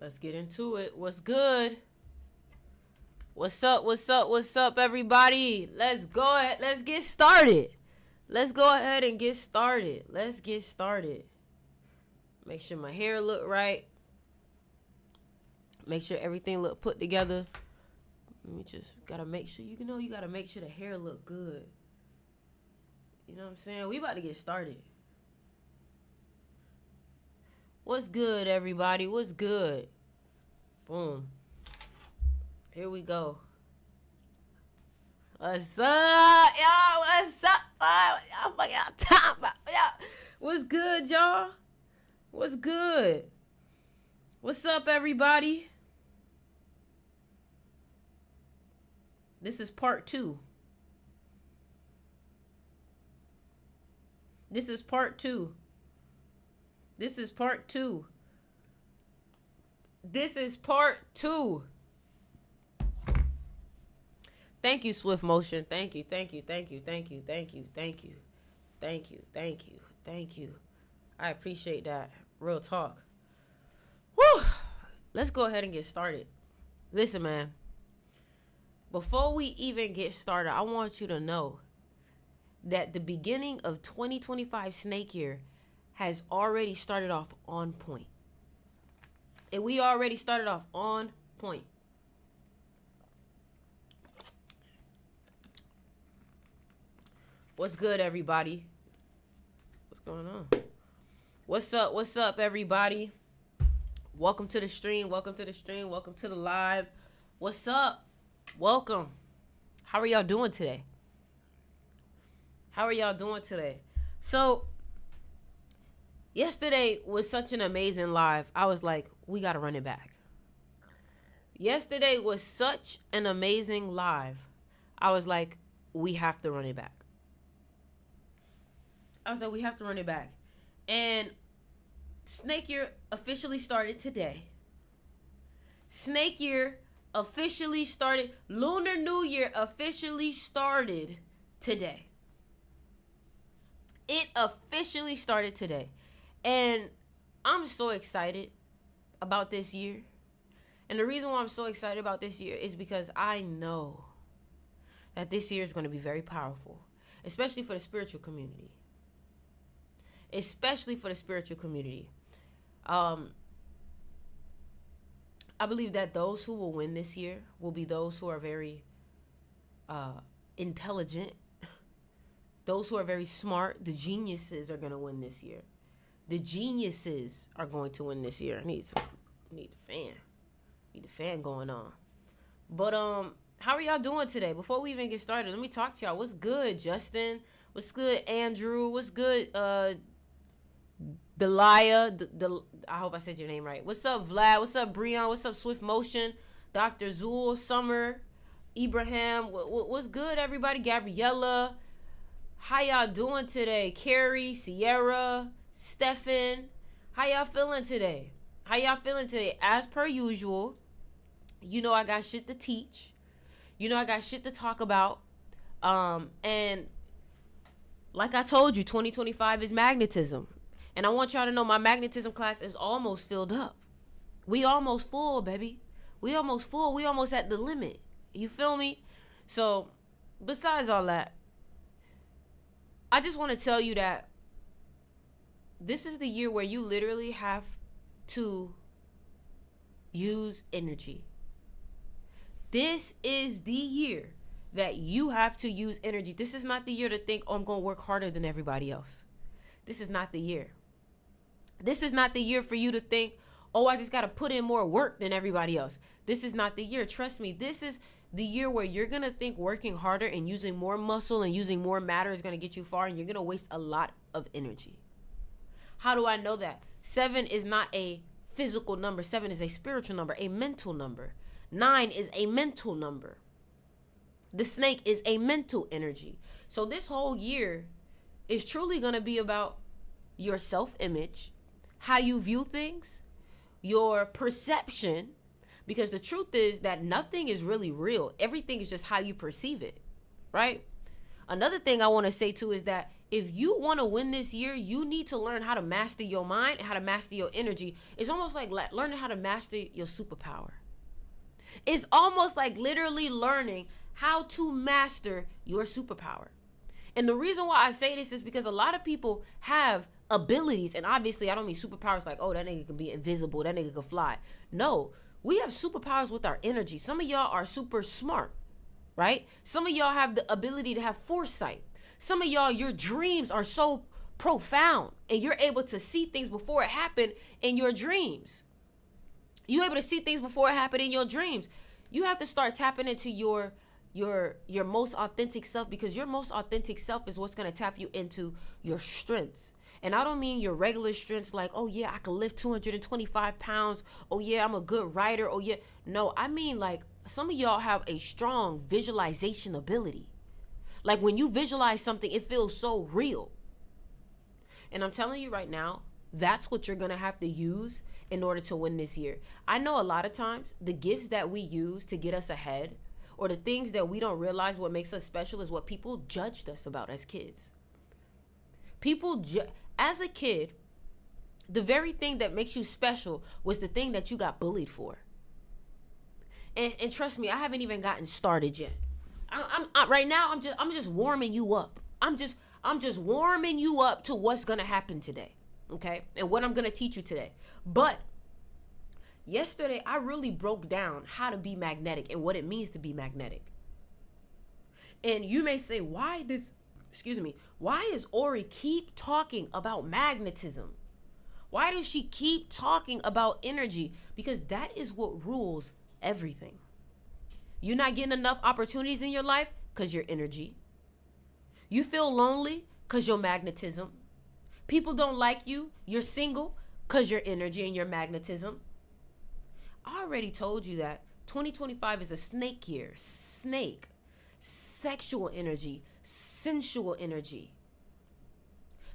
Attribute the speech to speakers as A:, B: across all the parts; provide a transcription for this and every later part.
A: Let's get into it. What's good? What's up? What's up? What's up, everybody? Let's go ahead. Let's get started. Let's go ahead and get started. Let's get started. Make sure my hair look right. Make sure everything look put together. Let me just gotta make sure you gotta make sure the hair look good. You know what I'm saying? We about to get started. What's good, everybody? What's good? Boom. Here we go. What's up, y'all? What's up? Y'all fucking talking about, y'all. What's good, y'all? What's good? What's up, everybody? This is part 2. This is part 2. This is part 2. This is part 2. Thank you, Swift Motion. Thank you, thank you, thank you, thank you, thank you, thank you, thank you, thank you, thank you. I appreciate that. Real talk. Whew. Let's go ahead and get started. Listen, man. Before we even get started, I want you to know that the beginning of 2025 Snake Year has already started off on point. And we already started off on point. What's good, everybody? What's going on? What's up? What's up, everybody? Welcome to the stream. Welcome to the stream. Welcome to the live. What's up? Welcome. How are y'all doing today? How are y'all doing today? So, yesterday was such an amazing live. I was like, we got to run it back. Yesterday was such an amazing live. I was like, we have to run it back. I was like, we have to run it back. And Snake Year officially started today. Snake Year officially started. Lunar New Year officially started today. It officially started today. And I'm so excited about this year. And the reason why I'm so excited about this year is because I know that this year is going to be very powerful, especially for the spiritual community. Especially for the spiritual community. I believe that those who will win this year will be those who are very intelligent. Those who are very smart. The geniuses are going to win this year. The geniuses are going to win this year. I need the fan. Need the fan going on. But how are y'all doing today? Before we even get started, let me talk to y'all. What's good, Justin? What's good, Andrew? What's good, Delia? I hope I said your name right. What's up, Vlad? What's up, Breon? What's up, Swift Motion? Dr. Zool, Summer, Ibrahim. What's good, everybody? Gabriella. How y'all doing today? Carrie, Sierra, Stefan. How y'all feeling today? How y'all feeling today? As per usual, you know I got shit to teach. You know I got shit to talk about. And like I told you, 2025 is magnetism. And I want y'all to know my magnetism class is almost filled up. We almost full, baby. We almost full. We almost at the limit. You feel me? So, besides all that, I just want to tell you that this is the year where you literally have to use energy. This is the year that you have to use energy. This is not the year to think, oh, I'm going to work harder than everybody else. This is not the year. This is not the year for you to think, oh, I just got to put in more work than everybody else. This is not the year. Trust me, this is the year where you're going to think working harder and using more muscle and using more matter is going to get you far, and you're going to waste a lot of energy. How do I know that? 7 is not a physical number. 7 is a spiritual number, a mental number. 9 is a mental number. The snake is a mental energy. So this whole year is truly going to be about your self-image, how you view things, your perception, because the truth is that nothing is really real. Everything is just how you perceive it, right? Another thing I want to say too is that if you want to win this year, you need to learn how to master your mind and how to master your energy. It's almost like learning how to master your superpower. It's almost like literally learning how to master your superpower. And the reason why I say this is because a lot of people have abilities, and obviously I don't mean superpowers like, oh, that nigga can be invisible, that nigga can fly. No, we have superpowers with our energy. Some of y'all are super smart, right? Some of y'all have the ability to have foresight. Some of y'all, your dreams are so profound and you're able to see things before it happened in your dreams. You're able to see things before it happened in your dreams. You have to start tapping into your most authentic self, because your most authentic self is what's going to tap you into your strengths. And I don't mean your regular strengths like, oh yeah, I can lift 225 pounds. Oh yeah, I'm a good writer. Oh yeah. No, I mean like some of y'all have a strong visualization ability. Like when you visualize something, it feels so real. And I'm telling you right now, that's what you're going to have to use in order to win this year. I know a lot of times the gifts that we use to get us ahead, or the things that we don't realize what makes us special, is what people judged us about as kids. As a kid, the very thing that makes you special was the thing that you got bullied for. And trust me, I haven't even gotten started yet. Right now, I'm just warming you up. I'm just warming you up to what's gonna happen today, okay? And what I'm gonna teach you today. But yesterday, I really broke down how to be magnetic and what it means to be magnetic. And you may say, why is Ori keep talking about magnetism? Why does she keep talking about energy? Because that is what rules everything. You're not getting enough opportunities in your life because your energy. You feel lonely because your magnetism. People don't like you. You're single because your energy and your magnetism. I already told you that 2025 is a snake year. Snake. Sexual energy. Sensual energy.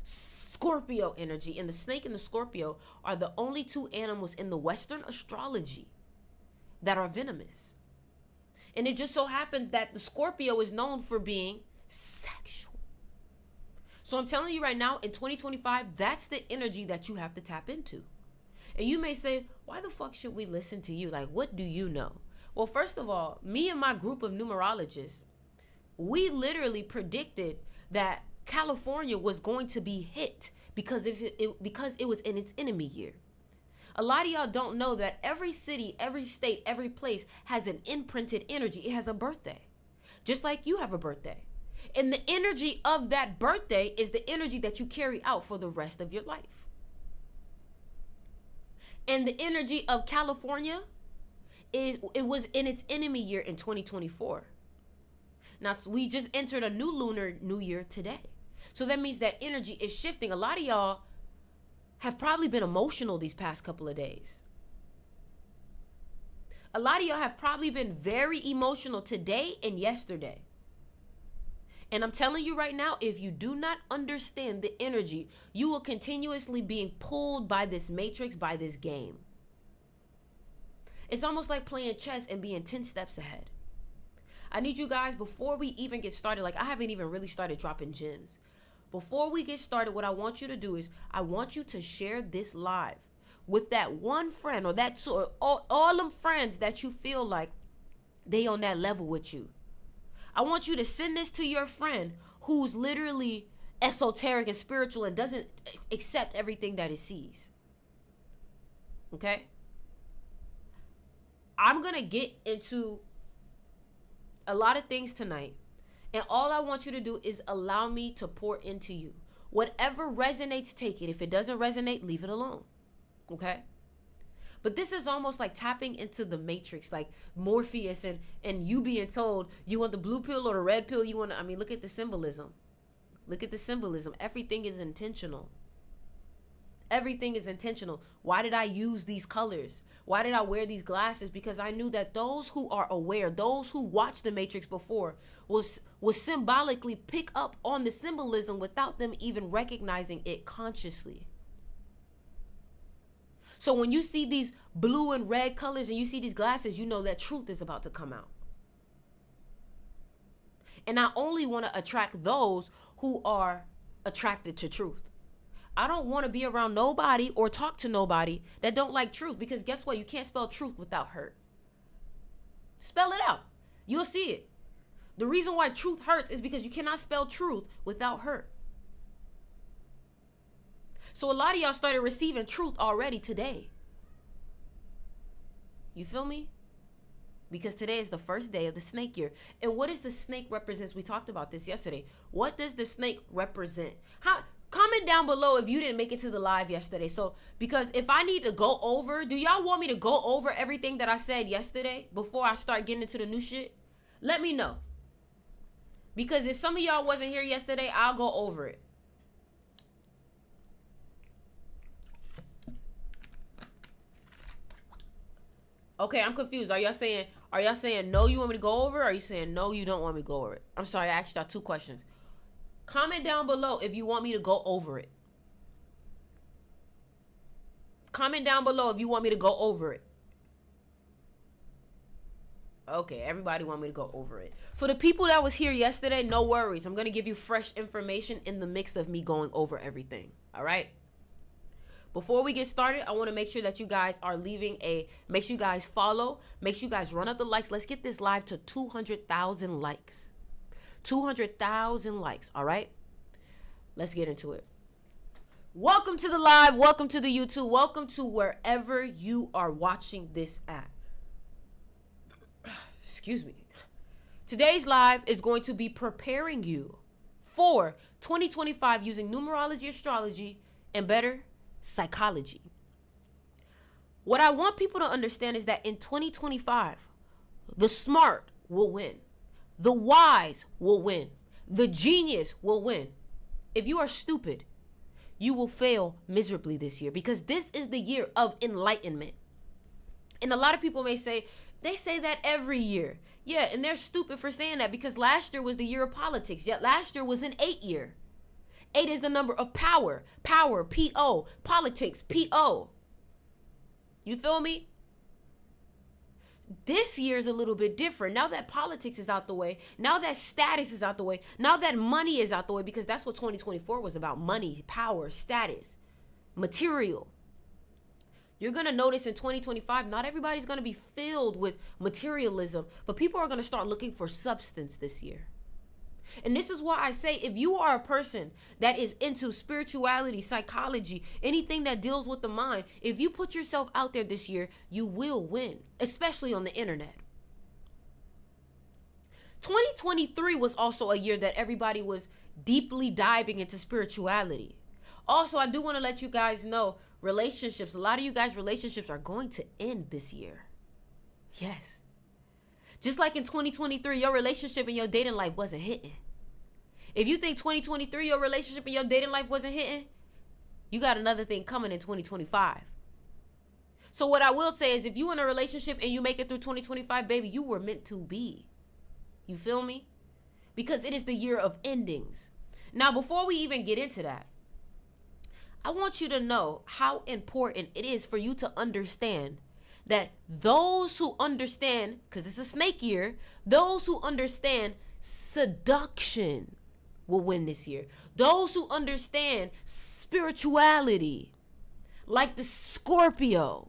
A: Scorpio energy. And the snake and the Scorpio are the only two animals in the Western astrology that are venomous. And it just so happens that the Scorpio is known for being sexual. So I'm telling you right now, in 2025, that's the energy that you have to tap into. And you may say, why the fuck should we listen to you? Like, what do you know? Well, first of all, me and my group of numerologists, we literally predicted that California was going to be hit because it was in its enemy year. A lot of y'all don't know that every city, every state, every place has an imprinted energy. It has a birthday, just like you have a birthday. And the energy of that birthday is the energy that you carry out for the rest of your life. And the energy of California it was in its enemy year in 2024. Now, we just entered a new lunar new year today. So that means that energy is shifting. A lot of y'all have probably been emotional these past couple of days. A lot of y'all have probably been very emotional today and yesterday. And I'm telling you right now, if you do not understand the energy, you will continuously being pulled by this matrix, by this game. It's almost like playing chess and being 10 steps ahead. I need you guys, before we even get started, like I haven't even really started dropping gems. Before we get started, what I want you to do is I want you to share this live with that one friend or that two, or all them friends that you feel like they on that level with you. I want you to send this to your friend who's literally esoteric and spiritual and doesn't accept everything that it sees. Okay? I'm going to get into a lot of things tonight. And all I want you to do is allow me to pour into you. Whatever resonates, take it. If it doesn't resonate, leave it alone. Okay? But this is almost like tapping into the matrix, like Morpheus and you being told you want the blue pill or the red pill. Look at the symbolism. Look at the symbolism. Everything is intentional. Everything is intentional. Why did I use these colors? Why did I wear these glasses? Because I knew that those who are aware, those who watched the Matrix before, will symbolically pick up on the symbolism without them even recognizing it consciously. So when you see these blue and red colors and you see these glasses, you know that truth is about to come out. And I only want to attract those who are attracted to truth. I don't want to be around nobody or talk to nobody that don't like truth, because guess what? You can't spell truth without hurt. Spell it out. You'll see it. The reason why truth hurts is because you cannot spell truth without hurt. So a lot of y'all started receiving truth already today. You feel me? Because today is the first day of the snake year. And what does the snake represent? We talked about this yesterday. What does the snake represent? Comment down below if you didn't make it to the live yesterday. So, because if I need to go over, do y'all want me to go over everything that I said yesterday before I start getting into the new shit? Let me know. Because if some of y'all wasn't here yesterday, I'll go over it. Okay, I'm confused. Are y'all saying no, you want me to go over it? Or are you saying no, you don't want me to go over it? I'm sorry, I asked y'all two questions. Comment down below if you want me to go over it. Comment down below if you want me to go over it. Okay, everybody want me to go over it. For the people that was here yesterday, no worries. I'm going to give you fresh information in the mix of me going over everything. All right? Before we get started, I want to make sure that you guys are make sure you guys follow. Make sure you guys run up the likes. Let's get this live to 200,000 likes. 200,000 likes, all right? Let's get into it. Welcome to the live. Welcome to the YouTube. Welcome to wherever you are watching this at. Excuse me. Today's live is going to be preparing you for 2025 using numerology, astrology, and better, psychology. What I want people to understand is that in 2025, the smart will win. The wise will win. The genius will win. If you are stupid, you will fail miserably this year, because this is the year of enlightenment. And a lot of people may say, they say that every year. Yeah, and they're stupid for saying that, because last year was the year of politics. Yet last year was an 8 year. 8 is the number of power. Power, P-O. Politics, P-O. You feel me? This year is a little bit different. Now that politics is out the way, now that status is out the way, now that money is out the way, because that's what 2024 was about: money, power, status, material. You're going to notice in 2025, not everybody's going to be filled with materialism, but people are going to start looking for substance this year. And this is why I say, if you are a person that is into spirituality, psychology, anything that deals with the mind, if you put yourself out there this year, you will win, especially on the internet. 2023 was also a year that everybody was deeply diving into spirituality. Also, I do want to let you guys know, relationships, a lot of you guys' relationships are going to end this year. Yes. Just like in 2023, your relationship and your dating life wasn't hitting. If you think 2023, your relationship and your dating life wasn't hitting, you got another thing coming in 2025. So what I will say is, if you in a relationship and you make it through 2025, baby, you were meant to be. You feel me? Because it is the year of endings. Now, before we even get into that, I want you to know how important it is for you to understand that those who understand, because it's a snake year, those who understand seduction will win this year. Those who understand spirituality, like the Scorpio,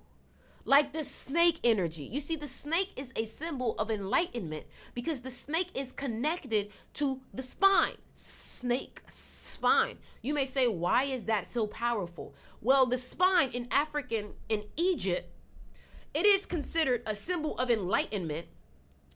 A: like the snake energy. You see, the snake is a symbol of enlightenment, because the snake is connected to the spine. Snake spine. You may say, why is that so powerful? Well, the spine in Egypt, it is considered a symbol of enlightenment,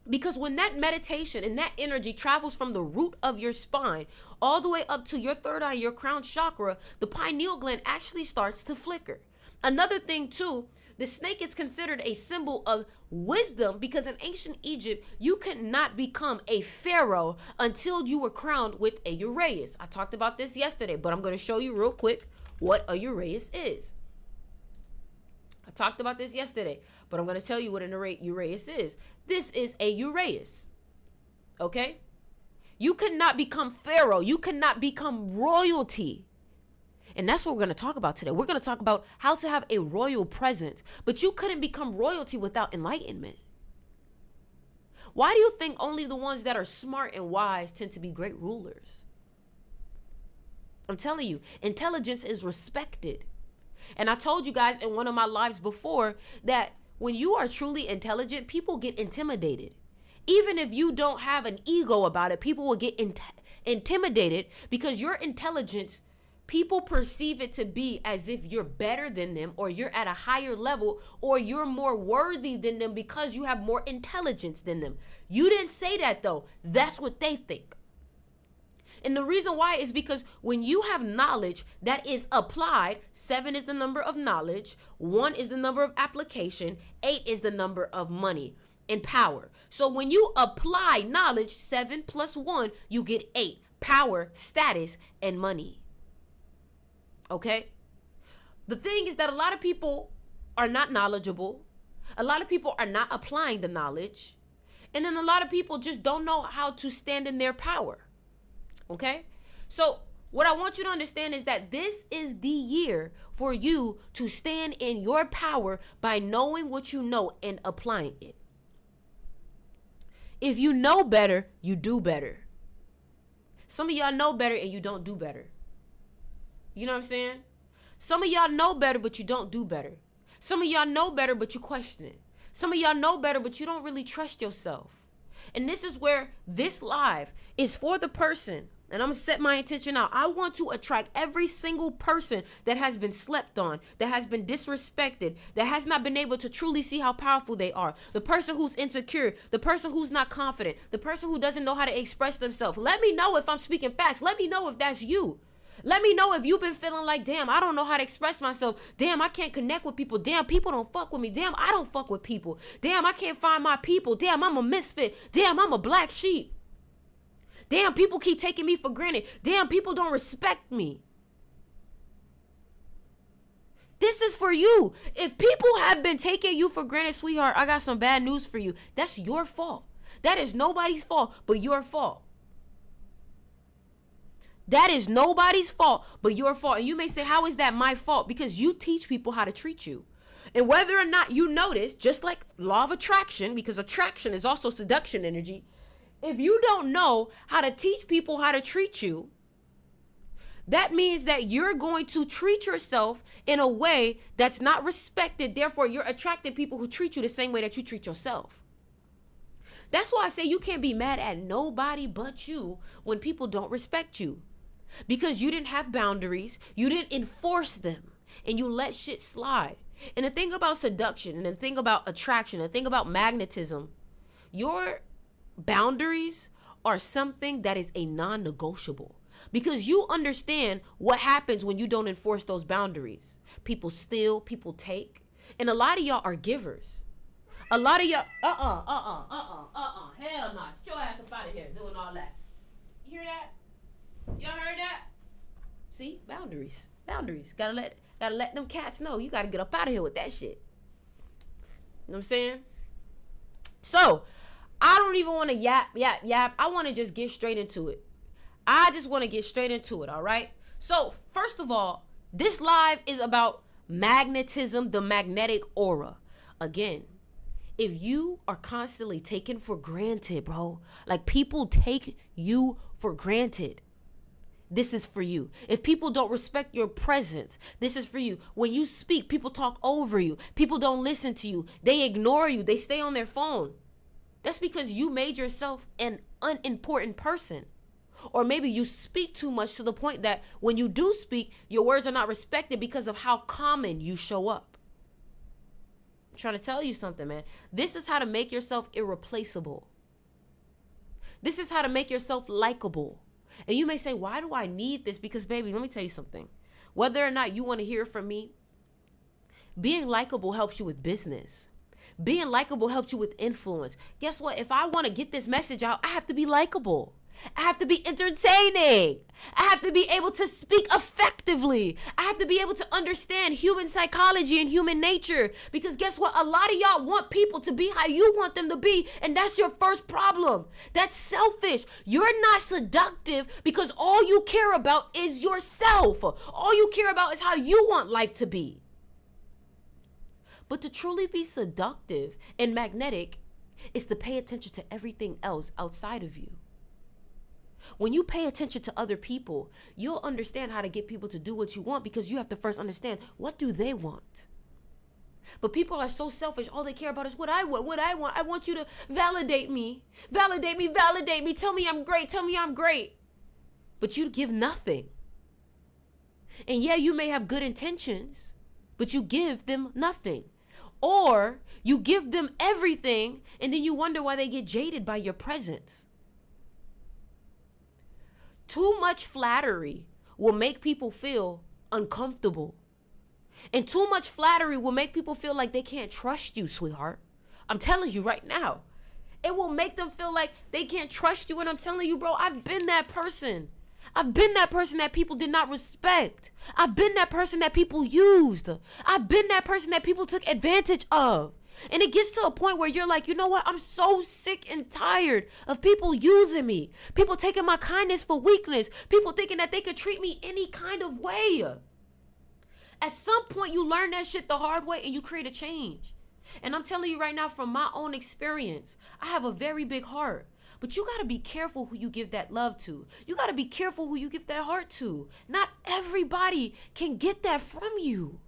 A: because when that meditation and that energy travels from the root of your spine all the way up to your third eye, your crown chakra, the pineal gland actually starts to flicker. Another thing too, the snake is considered a symbol of wisdom, because in ancient Egypt, you could not become a pharaoh until you were crowned with a uraeus. I talked about this yesterday, but I'm going to show you real quick what a uraeus is. I talked about this yesterday, but I'm going to tell you what an uraeus is. This is a uraeus. Okay? You cannot become pharaoh. You cannot become royalty. And that's what we're going to talk about today. We're going to talk about how to have a royal presence. But you couldn't become royalty without enlightenment. Why do you think only the ones that are smart and wise tend to be great rulers? I'm telling you, intelligence is respected. And I told you guys in one of my lives before that when you are truly intelligent, people get intimidated. Even if you don't have an ego about it, people will get intimidated because your intelligence, people perceive it to be as if you're better than them, or you're at a higher level, or you're more worthy than them because you have more intelligence than them. You didn't say that though. That's what they think. And the reason why is because when you have knowledge that is applied, 7 is the number of knowledge, 1 is the number of application, 8 is the number of money and power. So when you apply knowledge, 7 plus 1, you get 8. Power, status, and money. Okay? The thing is that a lot of people are not knowledgeable. A lot of people are not applying the knowledge. And then a lot of people just don't know how to stand in their power. Okay? So what I want you to understand is that this is the year for you to stand in your power by knowing what you know and applying it. If you know better, you do better. Some of y'all know better and you don't do better. You know what I'm saying? Some of y'all know better, but you don't do better. Some of y'all know better, but you question it. Some of y'all know better, but you don't really trust yourself. And this is where this live is for the person. And I'm going to set my intention out. I want to attract every single person that has been slept on, that has been disrespected, that has not been able to truly see how powerful they are. The person who's insecure, the person who's not confident, the person who doesn't know how to express themselves. Let me know if I'm speaking facts. Let me know if that's you. Let me know if you've been feeling like, damn, I don't know how to express myself. Damn, I can't connect with people. Damn, people don't fuck with me. Damn, I don't fuck with people. Damn, I can't find my people. Damn, I'm a misfit. Damn, I'm a black sheep. Damn, people keep taking me for granted. Damn, people don't respect me. This is for you. If people have been taking you for granted, sweetheart, I got some bad news for you. That's your fault. That is nobody's fault but your fault. That is nobody's fault but your fault. And you may say, how is that my fault? Because you teach people how to treat you. And whether or not you notice, just like law of attraction, because attraction is also seduction energy, if you don't know how to teach people how to treat you, that means that you're going to treat yourself in a way that's not respected. Therefore, you're attracting people who treat you the same way that you treat yourself. That's why I say you can't be mad at nobody but you when people don't respect you. Because you didn't have boundaries, you didn't enforce them, and you let shit slide. And the thing about seduction, and the thing about attraction, and the thing about magnetism, your boundaries are something that is a non-negotiable. Because you understand what happens when you don't enforce those boundaries. People steal, people take. And a lot of y'all are givers. A lot of y'all, hell no. Get your ass up out of here doing all that. You hear that? Y'all heard that? See? Boundaries. Gotta let them cats know. You gotta get up out of here with that shit. You know what I'm saying? So, I don't even want to yap. I want to just get straight into it. All right? So, first of all, this live is about magnetism, the magnetic aura. Again, if you are constantly taken for granted, bro, like people take you for granted, this is for you. If people don't respect your presence, this is for you. When you speak, people talk over you. People don't listen to you. They ignore you. They stay on their phone. That's because you made yourself an unimportant person. Or maybe you speak too much to the point that when you do speak, your words are not respected because of how common you show up. I'm trying to tell you something, man. This is how to make yourself irreplaceable. This is how to make yourself likable. And you may say, why do I need this? Because, baby, let me tell you something. Whether or not you want to hear from me, being likable helps you with business. Being likable helps you with influence. Guess what? If I want to get this message out, I have to be likable. I have to be entertaining. I have to be able to speak effectively. I have to be able to understand human psychology and human nature. Because guess what? A lot of y'all want people to be how you want them to be. And that's your first problem. That's selfish. You're not seductive because all you care about is yourself. All you care about is how you want life to be. But to truly be seductive and magnetic, is to pay attention to everything else outside of you. When you pay attention to other people, you'll understand how to get people to do what you want, because you have to first understand, what do they want? But people are so selfish. All they care about is what I want, what I want. I want you to validate me. Validate me, validate me. Tell me I'm great. Tell me I'm great. But you give nothing. And yeah, you may have good intentions, but you give them nothing. Or you give them everything, and then you wonder why they get jaded by your presence. Too much flattery will make people feel uncomfortable. And too much flattery will make people feel like they can't trust you, sweetheart. I'm telling you right now. It will make them feel like they can't trust you. And I'm telling you, bro, I've been that person. I've been that person that people did not respect. I've been that person that people used. I've been that person that people took advantage of. And it gets to a point where you're like, you know what? I'm so sick and tired of people using me. People taking my kindness for weakness. People thinking that they could treat me any kind of way. At some point, you learn that shit the hard way and you create a change. And I'm telling you right now, from my own experience, I have a very big heart. But you got to be careful who you give that love to. You got to be careful who you give that heart to. Not everybody can get that from you.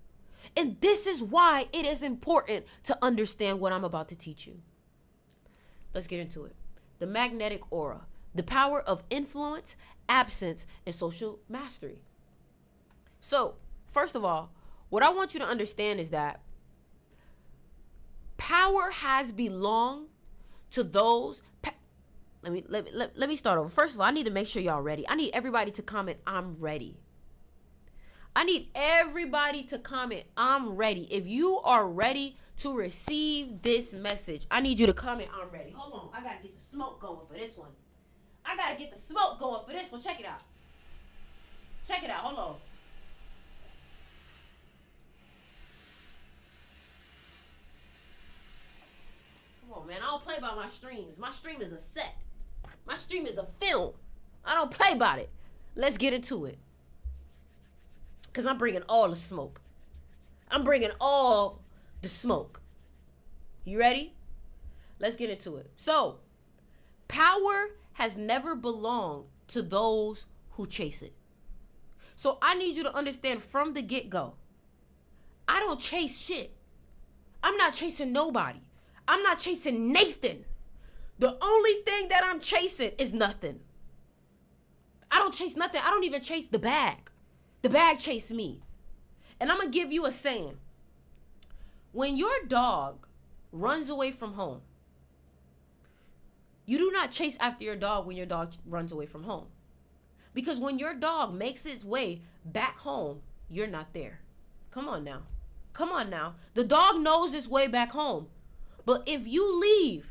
A: And this is why it is important to understand what I'm about to teach you. Let's get into it. The magnetic aura, the power of influence, absence, and social mastery. So, first of all, what I want you to understand is that power has belonged to those. Let me start over. First of all, I need to make sure y'all ready. I need everybody to comment, I'm ready. I need everybody to comment, I'm ready. If you are ready to receive this message, I need you to comment, I'm ready. Hold on. I got to get the smoke going for this one. Check it out. Hold on. Come on, man. I don't play by my streams. My stream is a set. My stream is a film. I don't play about it. Let's get into it. Because I'm bringing all the smoke. You ready? Let's get into it. So, power has never belonged to those who chase it. So, I need you to understand from the get-go, I don't chase shit. I'm not chasing nobody. I'm not chasing Nathan. The only thing that I'm chasing is nothing. I don't chase nothing. I don't even chase the bag. The bag chased me. And I'm going to give you a saying. When your dog runs away from home, you do not chase after your dog when your dog runs away from home. Because when your dog makes its way back home, you're not there. Come on now. The dog knows its way back home. But if you leave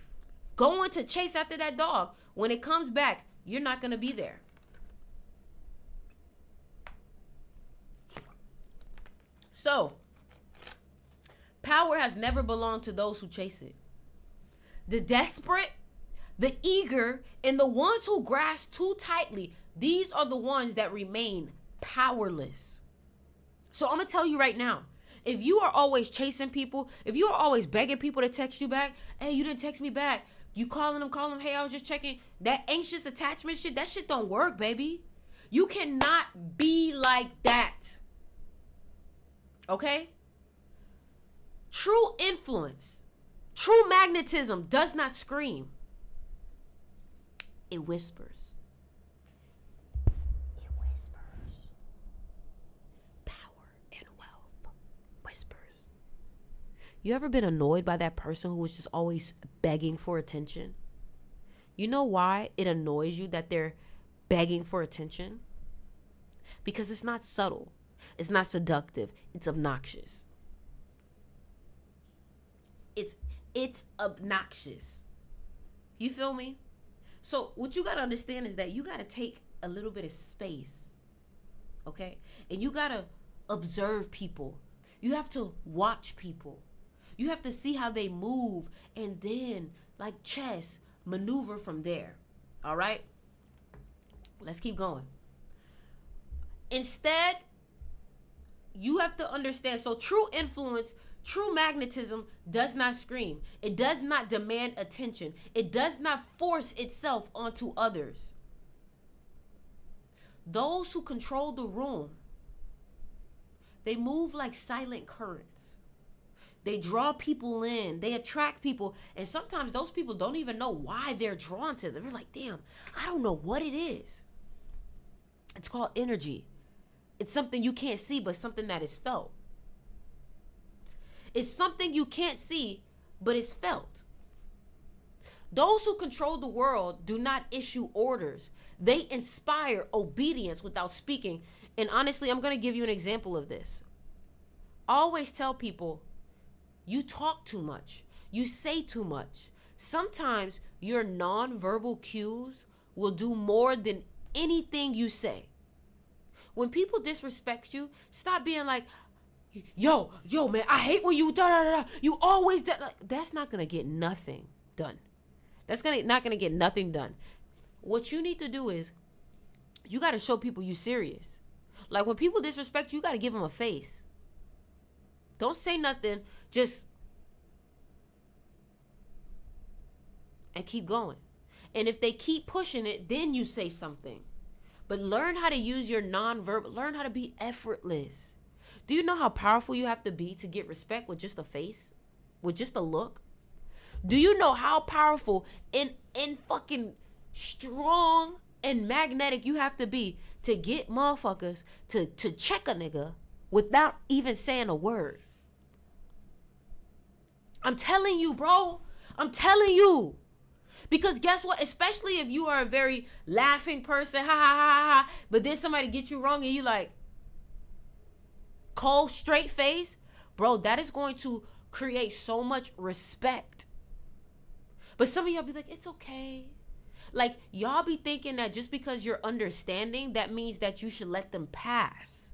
A: going to chase after that dog, when it comes back, you're not going to be there. So, power has never belonged to those who chase it. The desperate, the eager, and the ones who grasp too tightly, these are the ones that remain powerless. So I'm going to tell you right now, if you are always chasing people, if you are always begging people to text you back, hey, you didn't text me back. You calling them, hey, I was just checking. That anxious attachment shit, that shit don't work, baby. You cannot be like that. Okay? True influence, true magnetism does not scream. It whispers. Power and wealth whispers. You ever been annoyed by that person who was just always begging for attention? You know why it annoys you that they're begging for attention? Because it's not subtle. It's not seductive. It's obnoxious. It's obnoxious. You feel me? So what you got to understand is that you got to take a little bit of space. Okay? And you got to observe people. You have to watch people. You have to see how they move and then, like chess, maneuver from there. All right? Let's keep going. Instead, you have to understand. So true influence True magnetism does not scream. It does not demand attention. It does not force itself onto others. Those who control the room, they move like silent currents. They draw people in. They attract people. And sometimes those people don't even know why they're drawn to them. They're like, damn, I don't know what it is. It's called energy. It's something you can't see, but something that is felt. It's something you can't see, but it's felt. Those who control the world do not issue orders. They inspire obedience without speaking. And honestly, I'm going to give you an example of this. I always tell people, you talk too much. You say too much. Sometimes your nonverbal cues will do more than anything you say. When people disrespect you, stop being like, yo, man, I hate when you da. You always da. Like, that's not gonna get nothing done. That's not gonna get nothing done. What you need to do is, you gotta show people you serious. Like when people disrespect you, you gotta give them a face. Don't say nothing. Just and keep going. And if they keep pushing it, then you say something. But learn how to use your nonverbal. Learn how to be effortless. Do you know how powerful you have to be to get respect with just a face? With just a look? Do you know how powerful and fucking strong and magnetic you have to be to get motherfuckers to check a nigga without even saying a word? I'm telling you, bro. I'm telling you. Because guess what? Especially if you are a very laughing person, ha ha ha ha, but then somebody get you wrong and you like, cold, straight face, bro, that is going to create so much respect. But some of y'all be like, it's okay. Like, y'all be thinking that just because you're understanding, that means that you should let them pass.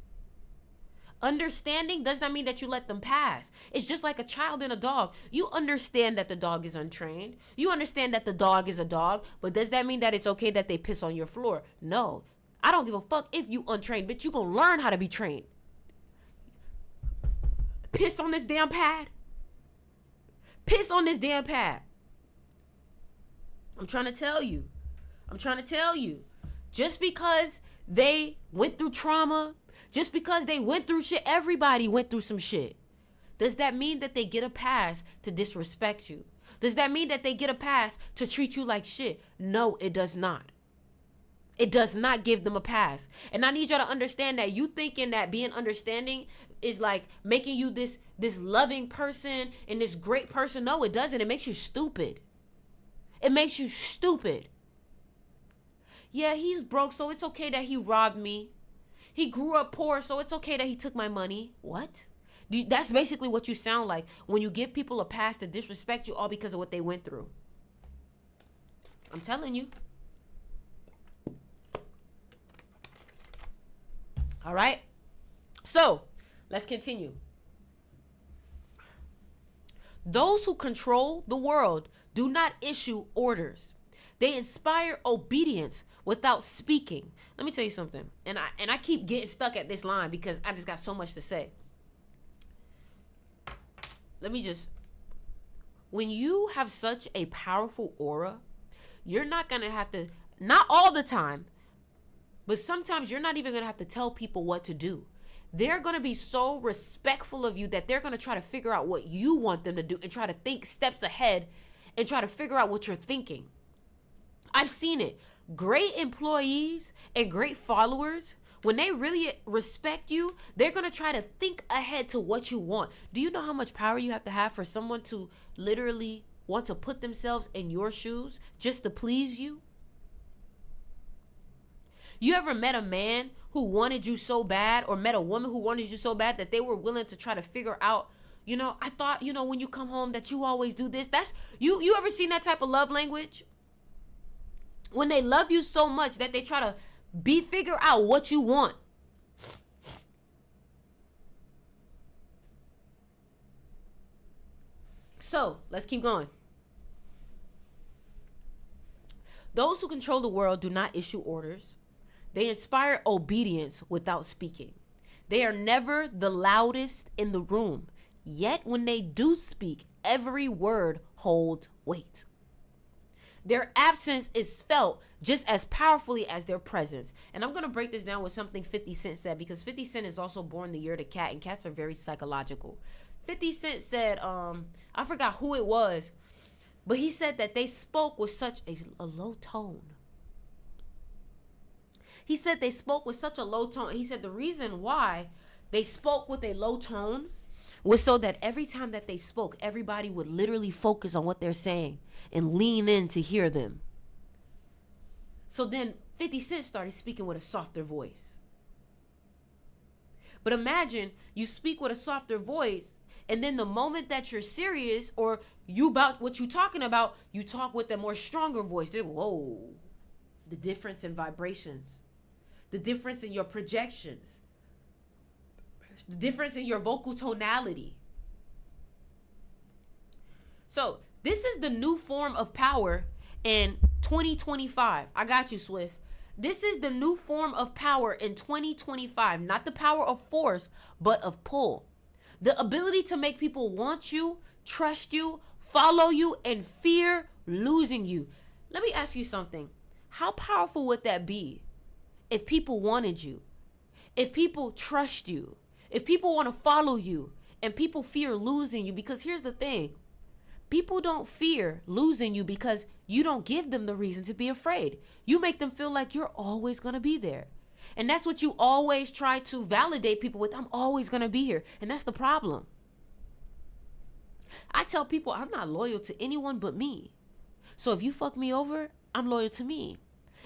A: Understanding does not mean that you let them pass. It's just like a child and a dog. You understand that the dog is untrained. You understand that the dog is a dog, but does that mean that it's okay that they piss on your floor? No. I don't give a fuck if you untrained, bitch. You gonna learn how to be trained. Piss on this damn pad. Piss on this damn pad. I'm trying to tell you. Just because they went through trauma, just because they went through shit, everybody went through some shit. Does that mean that they get a pass to disrespect you? Does that mean that they get a pass to treat you like shit? No, it does not. It does not give them a pass. And I need y'all to understand that you thinking that being understanding is like making you this loving person and this great person. No, it doesn't. It makes you stupid. It makes you stupid. Yeah, he's broke, so it's okay that he robbed me. He grew up poor, so it's okay that he took my money. What? That's basically what you sound like when you give people a pass to disrespect you all because of what they went through. I'm telling you. All right? So, let's continue. Those who control the world do not issue orders. They inspire obedience without speaking. Let me tell you something. And I keep getting stuck at this line because I just got so much to say. When you have such a powerful aura, you're not going to have to, not all the time, but sometimes you're not even going to have to tell people what to do. They're going to be so respectful of you that they're going to try to figure out what you want them to do and try to think steps ahead and try to figure out what you're thinking. I've seen it. Great employees and great followers, when they really respect you, they're going to try to think ahead to what you want. Do you know how much power you have to have for someone to literally want to put themselves in your shoes just to please you? You ever met a man who wanted you so bad, or met a woman who wanted you so bad that they were willing to try to figure out, I thought, when you come home that you always do this. That's you ever seen that type of love language? When they love you so much that they try to figure out what you want. So, let's keep going. Those who control the world do not issue orders. They inspire obedience without speaking. They are never the loudest in the room, Yet when they do speak, every word holds weight. Their absence is felt just as powerfully as their presence. And I'm going to break this down with something 50 Cent said, because 50 Cent is also born the year of the cat, and cats are very psychological. 50 Cent said, I forgot who it was, but he said that they spoke with such a low tone. He said they spoke with such a low tone. He said the reason why they spoke with a low tone was so that every time that they spoke, everybody would literally focus on what they're saying and lean in to hear them. So then 50 Cent started speaking with a softer voice. But imagine you speak with a softer voice, and then the moment that you're serious or you about what you're talking about, you talk with a more stronger voice. Whoa, the difference in vibrations, the difference in your projections, the difference in your vocal tonality. So this is the new form of power in 2025. I got you, Swift. This is the new form of power in 2025. Not the power of force, but of pull. The ability to make people want you, trust you, follow you, and fear losing you. Let me ask you something. How powerful would that be if people wanted you? If people trust you? If people want to follow you and people fear losing you? Because here's the thing. People don't fear losing you because you don't give them the reason to be afraid. You make them feel like you're always going to be there. And that's what you always try to validate people with. I'm always going to be here. And that's the problem. I tell people I'm not loyal to anyone but me. So if you fuck me over, I'm loyal to me.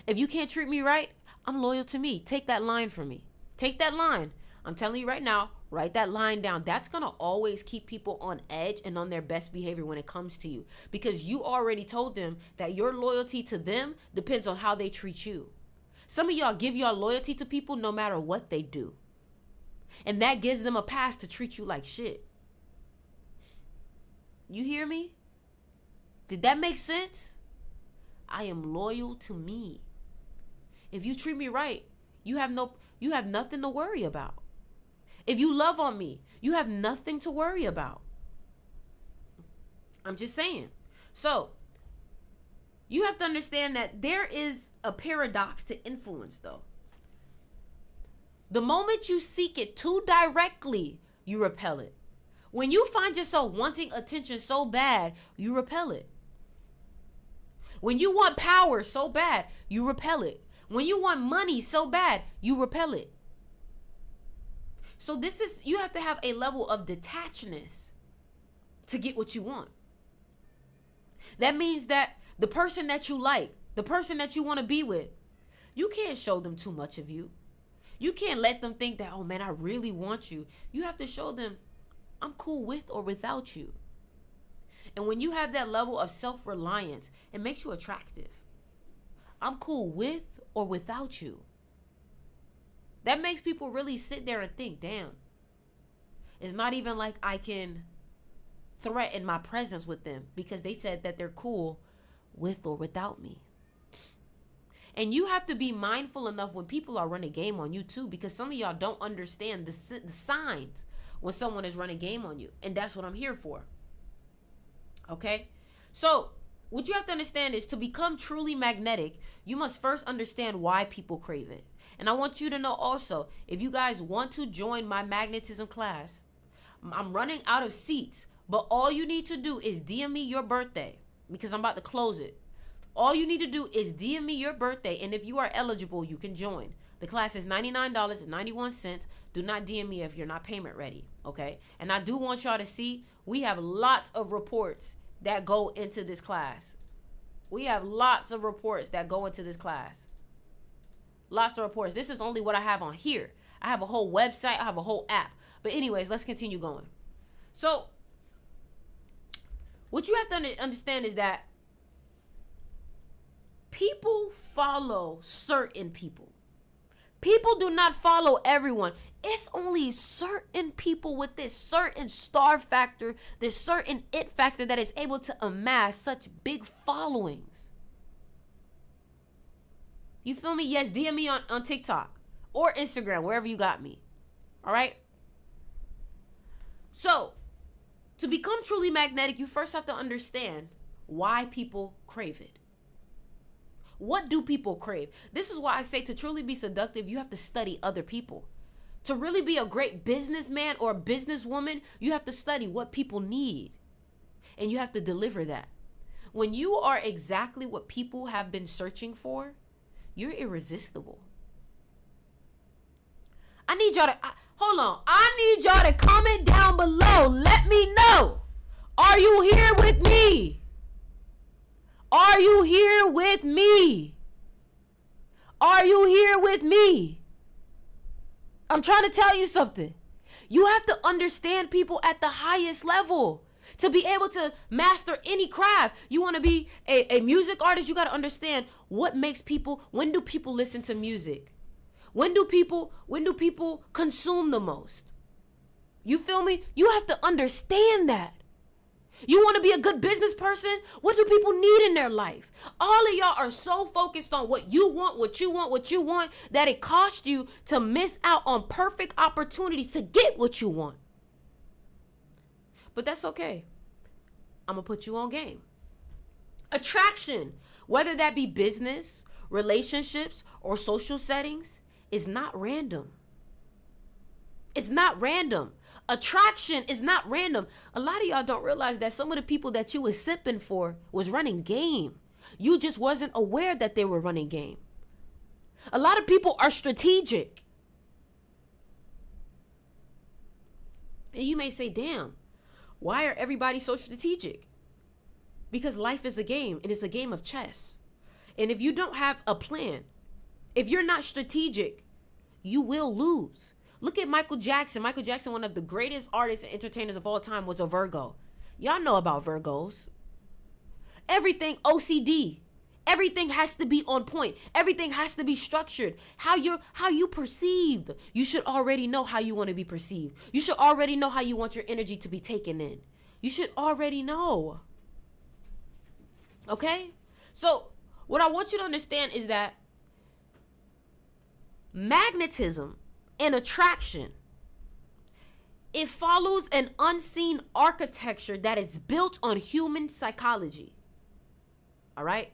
A: If you can't treat me right, I'm loyal to me. Take that line from me. Take that line. I'm telling you right now, write that line down. That's going to always keep people on edge and on their best behavior when it comes to you. Because you already told them that your loyalty to them depends on how they treat you. Some of y'all give y'all loyalty to people no matter what they do. And that gives them a pass to treat you like shit. You hear me? Did that make sense? I am loyal to me. If you treat me right, you have nothing to worry about. If you love on me, you have nothing to worry about. I'm just saying. So, you have to understand that there is a paradox to influence, though. The moment you seek it too directly, you repel it. When you find yourself wanting attention so bad, you repel it. When you want power so bad, you repel it. When you want money so bad, you repel it. So you have to have a level of detachedness to get what you want. That means that the person that you like, the person that you want to be with, you can't show them too much of you. You can't let them think that, oh man, I really want you. You have to show them, I'm cool with or without you. And when you have that level of self-reliance, it makes you attractive. I'm cool with or without you. That makes people really sit there and think, damn, it's not even like I can threaten my presence with them because they said that they're cool with or without me. And you have to be mindful enough when people are running game on you too, because some of y'all don't understand the signs when someone is running game on you. And that's what I'm here for. Okay? So what you have to understand is to become truly magnetic, you must first understand why people crave it. And I want you to know also, if you guys want to join my magnetism class, I'm running out of seats, but all you need to do is DM me your birthday because I'm about to close it. All you need to do is DM me your birthday, and if you are eligible, you can join. The class is $99.91. Do not DM me if you're not payment ready, okay? And I do want y'all to see, we have lots of reports that go into this class. We have lots of reports that go into this class. Lots of reports. This is only what I have on here. I have a whole website. I have a whole app. But anyways, let's continue going. So, what you have to understand is that people follow certain people. People do not follow everyone. It's only certain people with this certain star factor, this certain it factor that is able to amass such big followings. You feel me? Yes, DM me on TikTok or Instagram, wherever you got me. All right? So, To become truly magnetic, you first have to understand why people crave it. What do people crave? This is why I say to truly be seductive, you have to study other people. To really be a great businessman or a businesswoman, you have to study what people need. And you have to deliver that. When you are exactly what people have been searching for, you're irresistible. I need y'all to, hold on. I need y'all to comment down below. Let me know. Are you here with me? Are you here with me? Are you here with me? I'm trying to tell you something. You have to understand people at the highest level to be able to master any craft. You want to be a music artist, you got to understand what makes people, when do people listen to music? When do people consume the most? You feel me? You have to understand that. You want to be a good business person? What do people need in their life? All of y'all are so focused on what you want, that it costs you to miss out on perfect opportunities to get what you want. But that's okay. I'm going to put you on game. Attraction, whether that be business, relationships, or social settings, is not random. It's not random. Attraction is not random. A lot of y'all don't realize that some of the people that you was sipping for was running game. You just wasn't aware that they were running game. A lot of people are strategic. And you may say, damn, why are everybody so strategic? Because life is a game, and it's a game of chess. And if you don't have a plan, if you're not strategic, you will lose. Look at Michael Jackson. Michael Jackson, one of the greatest artists and entertainers of all time, was a Virgo. Y'all know about Virgos. Everything OCD. Everything has to be on point. Everything has to be structured. How you perceived. You should already know how you want to be perceived. You should already know how you want your energy to be taken in. You should already know. Okay? So, what I want you to understand is that magnetism and attraction, it follows an unseen architecture that is built on human psychology. All right?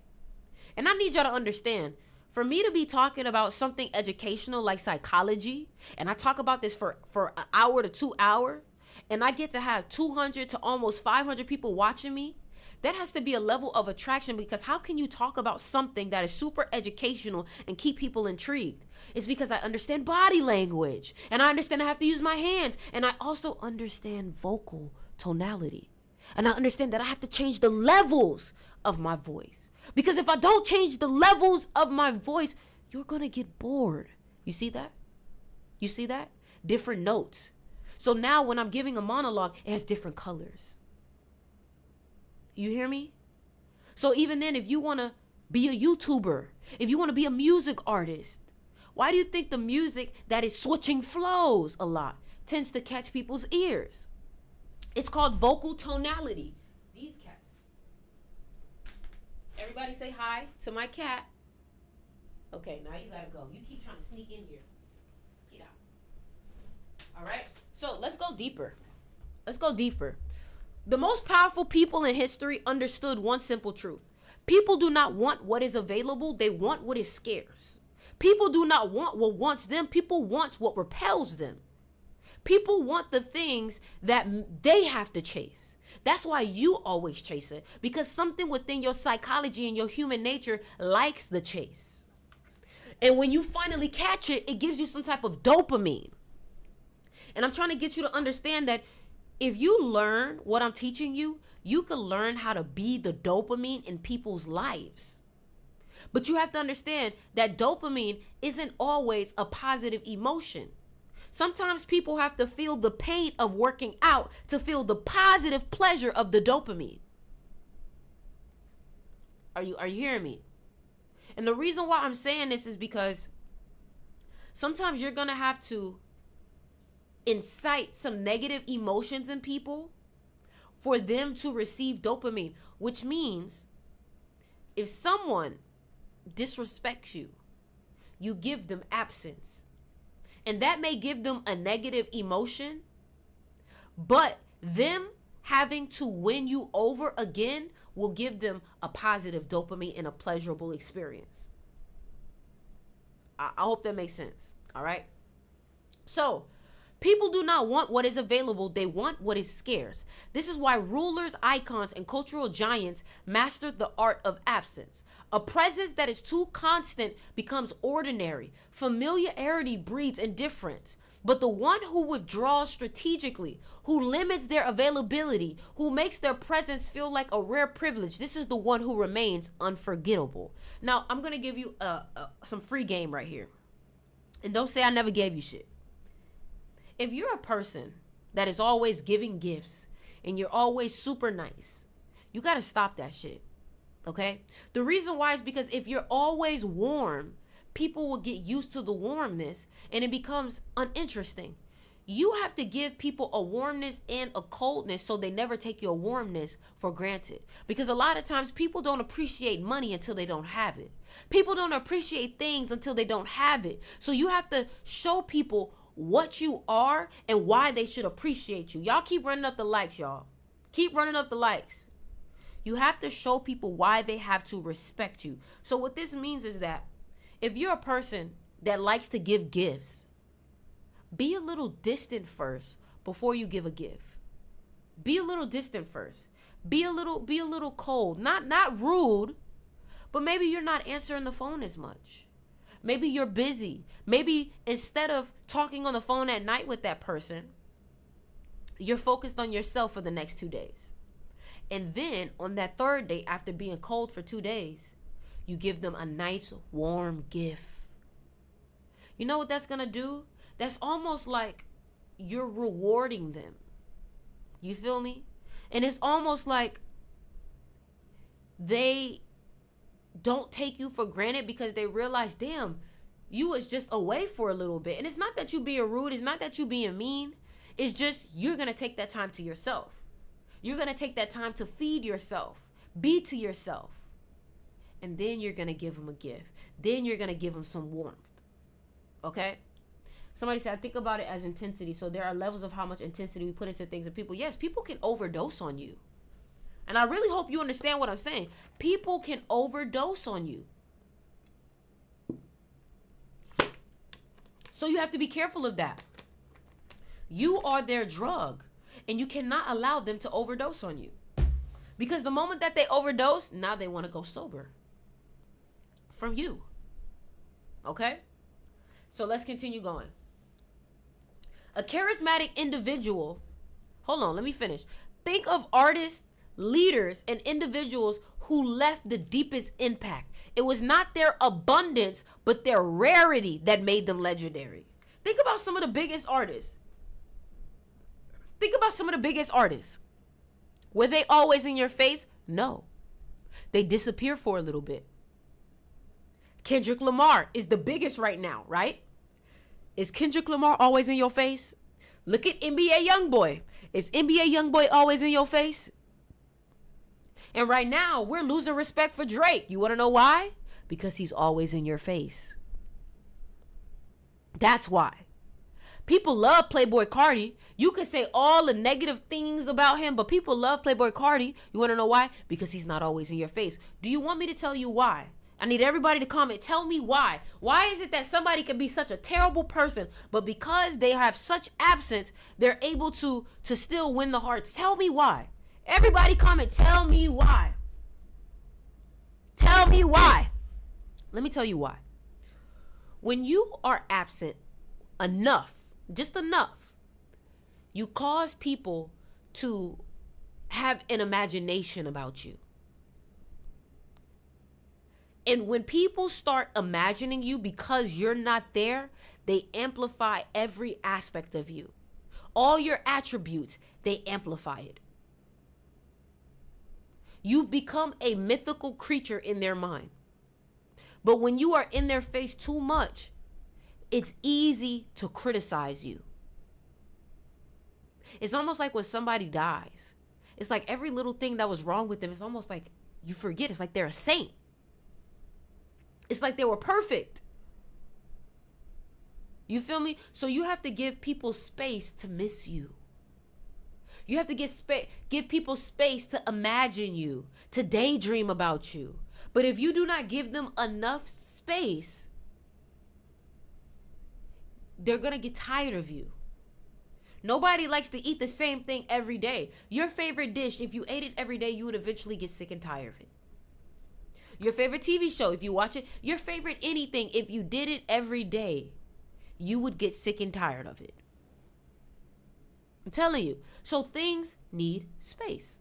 A: And I need y'all to understand, for me to be talking about something educational like psychology, and I talk about this for an hour to 2 hours, and I get to have 200 to almost 500 people watching me, that has to be a level of attraction, because how can you talk about something that is super educational and keep people intrigued? It's because I understand body language, and I understand I have to use my hands, and I also understand vocal tonality, and I understand that I have to change the levels of my voice, because if I don't change the levels of my voice, you're gonna get bored. You see that? You see that? Different notes. So now when I'm giving a monologue, it has different colors. You hear me? So even then, if you want to be a YouTuber, if you want to be a music artist, why do you think the music that is switching flows a lot tends to catch people's ears? It's called vocal tonality. These cats. Everybody say hi to my cat. Okay, now you gotta go. You keep trying to sneak in here. Get out. All right, so let's go deeper. Let's go deeper. The most powerful people in history understood one simple truth. People do not want what is available. They want what is scarce. People do not want what wants them. People want what repels them. People want the things that they have to chase. That's why you always chase it, because something within your psychology and your human nature likes the chase. And when you finally catch it, it gives you some type of dopamine. And I'm trying to get you to understand that if you learn what I'm teaching you, you can learn how to be the dopamine in people's lives. But you have to understand that dopamine isn't always a positive emotion. Sometimes people have to feel the pain of working out to feel the positive pleasure of the dopamine. Are you hearing me? And the reason why I'm saying this is because sometimes you're going to have to incite some negative emotions in people for them to receive dopamine, which means if someone disrespects you, you give them absence. And that may give them a negative emotion, but them having to win you over again will give them a positive dopamine and a pleasurable experience. I hope that makes sense. All right. So people do not want what is available. They want what is scarce. This is why rulers, icons, and cultural giants mastered the art of absence. A presence that is too constant becomes ordinary. Familiarity breeds indifference. But the one who withdraws strategically, who limits their availability, who makes their presence feel like a rare privilege, this is the one who remains unforgettable. Now, I'm going to give you some free game right here. And don't say I never gave you shit. If you're a person that is always giving gifts and you're always super nice, you got to stop that shit. Okay? The reason why is because if you're always warm, people will get used to the warmness and it becomes uninteresting. You have to give people a warmness and a coldness so they never take your warmness for granted. Because a lot of times people don't appreciate money until they don't have it. People don't appreciate things until they don't have it. So you have to show people what you are and why they should appreciate you. Y'all keep running up the likes, y'all. Keep running up the likes. You have to show people why they have to respect you. So what this means is that if you're a person that likes to give gifts, be a little distant first before you give a gift. Be a little distant first. Be a little cold. Not rude, but maybe you're not answering the phone as much. Maybe you're busy. Maybe instead of talking on the phone at night with that person, you're focused on yourself for the next 2 days. And then on that third day, after being cold for 2 days, you give them a nice warm gift. You know what that's going to do? That's almost like you're rewarding them. You feel me? And it's almost like they don't take you for granted because they realize, damn, you was just away for a little bit. And it's not that you being rude. It's not that you being mean. It's just you're going to take that time to yourself. You're going to take that time to feed yourself. Be to yourself. And then you're going to give them a gift. Then you're going to give them some warmth. Okay? Somebody said, I think about it as intensity. So there are levels of how much intensity we put into things. And people, yes, people can overdose on you. And I really hope you understand what I'm saying. People can overdose on you. So you have to be careful of that. You are their drug. And you cannot allow them to overdose on you. Because the moment that they overdose, now they want to go sober. From you. Okay? So let's continue going. A charismatic individual. Hold on, let me finish. Think of artists, leaders, and individuals who left the deepest impact. It was not their abundance, but their rarity that made them legendary. Think about some of the biggest artists. Were they always in your face? No. They disappear for a little bit. Kendrick Lamar is the biggest right now, right? Is Kendrick Lamar always in your face? Look at NBA Youngboy. Is NBA Youngboy always in your face? And right now, we're losing respect for Drake. You want to know why? Because he's always in your face. That's why. People love Playboy Cardi. You can say all the negative things about him, but people love Playboy Cardi. You want to know why? Because he's not always in your face. Do you want me to tell you why? I need everybody to comment. Tell me why. Why is it that somebody can be such a terrible person, but because they have such absence, they're able to still win the hearts? Tell me why. Everybody comment. Tell me why. Tell me why. Let me tell you why. When you are absent enough, just enough, you cause people to have an imagination about you. And when people start imagining you because you're not there, they amplify every aspect of you. All your attributes, they amplify it. You've become a mythical creature in their mind. But when you are in their face too much, it's easy to criticize you. It's almost like when somebody dies. It's like every little thing that was wrong with them, it's almost like you forget. It's like they're a saint. It's like they were perfect. You feel me? So you have to give people space to miss you. You have to give people space to imagine you, to daydream about you. But if you do not give them enough space, they're going to get tired of you. Nobody likes to eat the same thing every day. Your favorite dish, if you ate it every day, you would eventually get sick and tired of it. Your favorite TV show, if you watch it, your favorite anything, if you did it every day, you would get sick and tired of it. I'm telling you. So things need space.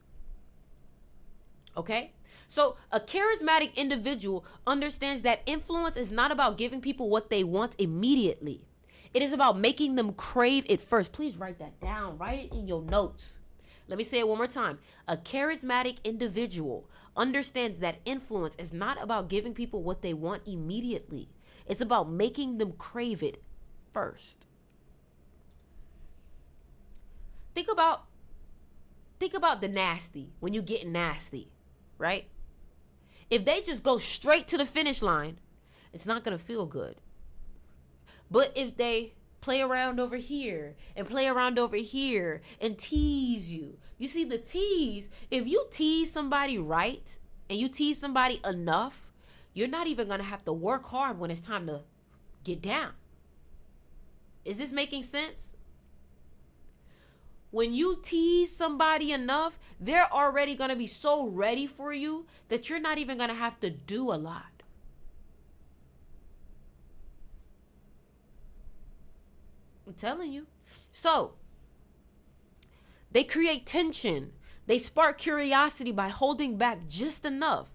A: Okay? So a charismatic individual understands that influence is not about giving people what they want immediately. It is about making them crave it first. Please write that down. Write it in your notes. Let me say it one more time. A charismatic individual understands that influence is not about giving people what they want immediately. It's about making them crave it first. Think about the nasty when you get nasty, right? If they just go straight to the finish line, it's not going to feel good. But if they play around over here and play around over here and tease you, you see the tease, if you tease somebody right and you tease somebody enough, you're not even going to have to work hard when it's time to get down. Is this making sense? When you tease somebody enough, they're already going to be so ready for you that you're not even going to have to do a lot. I'm telling you. So, they create tension. They spark curiosity by holding back just enough.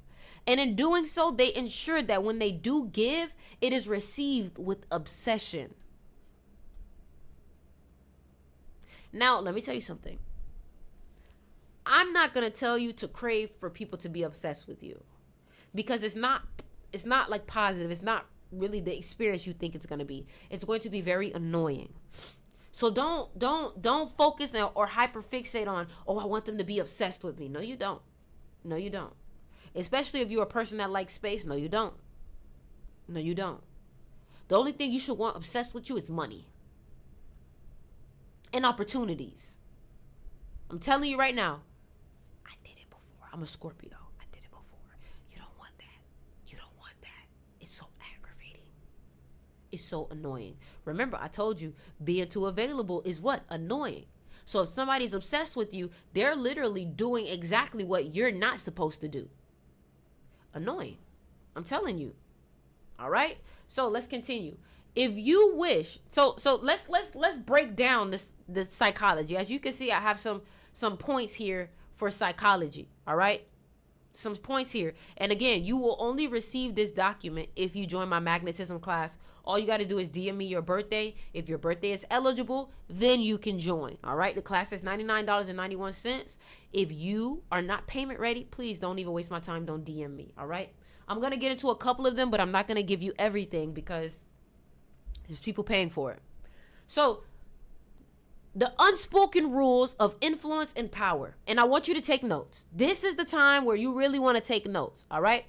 A: And in doing so, they ensure that when they do give, it is received with obsession. Now, let me tell you something. I'm not going to tell you to crave for people to be obsessed with you, because it's not like positive. It's not really the experience you think it's going to be. It's going to be very annoying. So don't focus or hyperfixate on, oh, I want them to be obsessed with me. No, you don't. No, you don't. Especially if you're a person that likes space. No, you don't. No, you don't. The only thing you should want obsessed with you is money and opportunities. I'm telling you right now, I did it before. I'm a Scorpio. I did it before. You don't want that. You don't want that. It's so aggravating. It's so annoying. Remember, I told you, being too available is what? Annoying. So if somebody's obsessed with you, they're literally doing exactly what you're not supposed to do. Annoying. I'm telling you. All right? So let's continue. If you wish, so let's break down this psychology. As you can see, I have some points here for psychology. All right? Some points here. And again, you will only receive this document if you join my magnetism class. All you got to do is DM me your birthday. If your birthday is eligible, then you can join. All right? The class is $99.91. If you are not payment ready, please don't even waste my time. Don't DM me. All right? I'm going to get into a couple of them, but I'm not going to give you everything because there's people paying for it. So, the unspoken rules of influence and power. And I want you to take notes. This is the time where you really want to take notes. All right?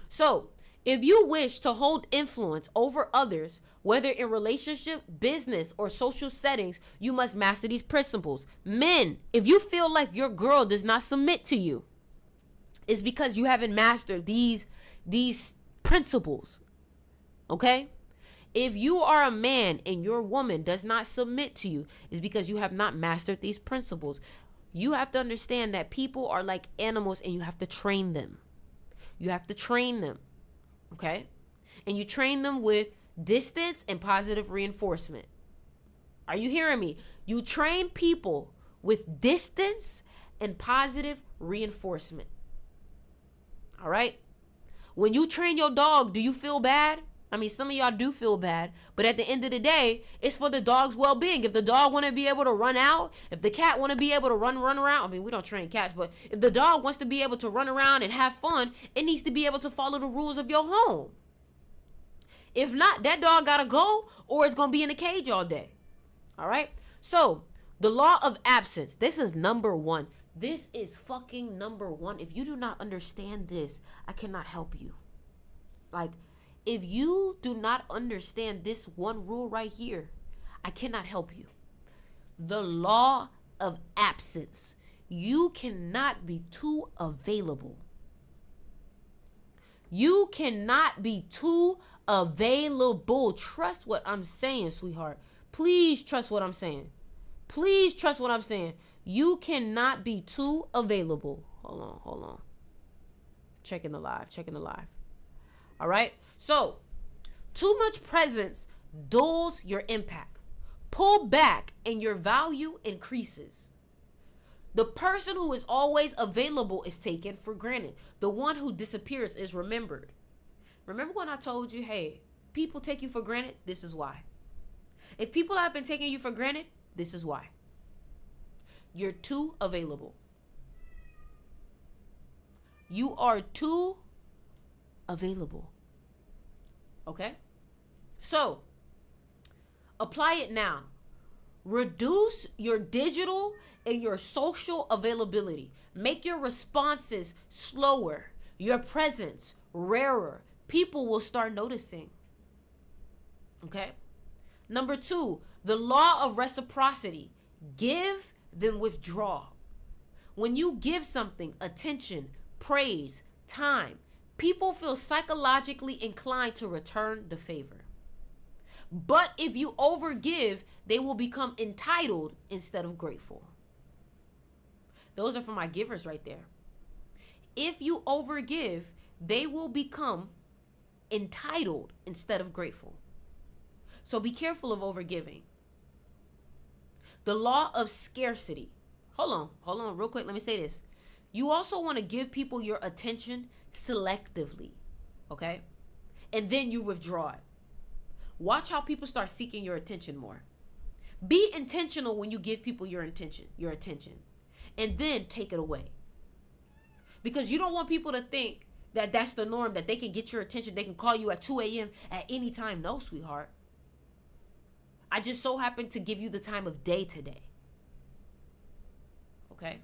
A: So, if you wish to hold influence over others, whether in relationship, business, or social settings, you must master these principles. Men, if you feel like your girl does not submit to you, it's because you haven't mastered these principles. Okay? If you are a man and your woman does not submit to you, it's because you have not mastered these principles. You have to understand that people are like animals and you have to train them. You have to train them. Okay? And you train them with distance and positive reinforcement. Are you hearing me? You train people with distance and positive reinforcement. All right? When you train your dog, do you feel bad? I mean, some of y'all do feel bad, but at the end of the day, it's for the dog's well-being. If the dog want to be able to run out, if the cat want to be able to run around, I mean, we don't train cats, but if the dog wants to be able to run around and have fun, it needs to be able to follow the rules of your home. If not, that dog got to go or it's going to be in a cage all day. All right? So, the law of absence. This is number one. This is fucking number one. If you do not understand this, I cannot help you. Like, if you do not understand this one rule right here, I cannot help you. The law of absence. You cannot be too available. You cannot be too available. Trust what I'm saying, sweetheart. Please trust what I'm saying. Please trust what I'm saying. You cannot be too available. Hold on. Checking the live. All right. So, too much presence dulls your impact. Pull back and your value increases. The person who is always available is taken for granted. The one who disappears is remembered. Remember when I told you, hey, people take you for granted? This is why. If people have been taking you for granted, this is why. You're too available. You are too available. Okay? So, apply it now. Reduce your digital and your social availability. Make your responses slower, your presence rarer. People will start noticing. Okay? Number 2, the law of reciprocity. Give, then withdraw. When you give something, attention, praise, time, people feel psychologically inclined to return the favor. But if you overgive, they will become entitled instead of grateful. Those are for my givers right there. If you overgive, they will become entitled instead of grateful. So be careful of overgiving. The law of scarcity. Hold on, real quick. Let me say this. You also want to give people your attention selectively, okay? And then you withdraw it. Watch how people start seeking your attention more. Be intentional when you give people your attention, and then take it away. Because you don't want people to think that that's the norm, that they can get your attention, they can call you at 2 a.m. at any time. No, sweetheart. I just so happen to give you the time of day today. Okay?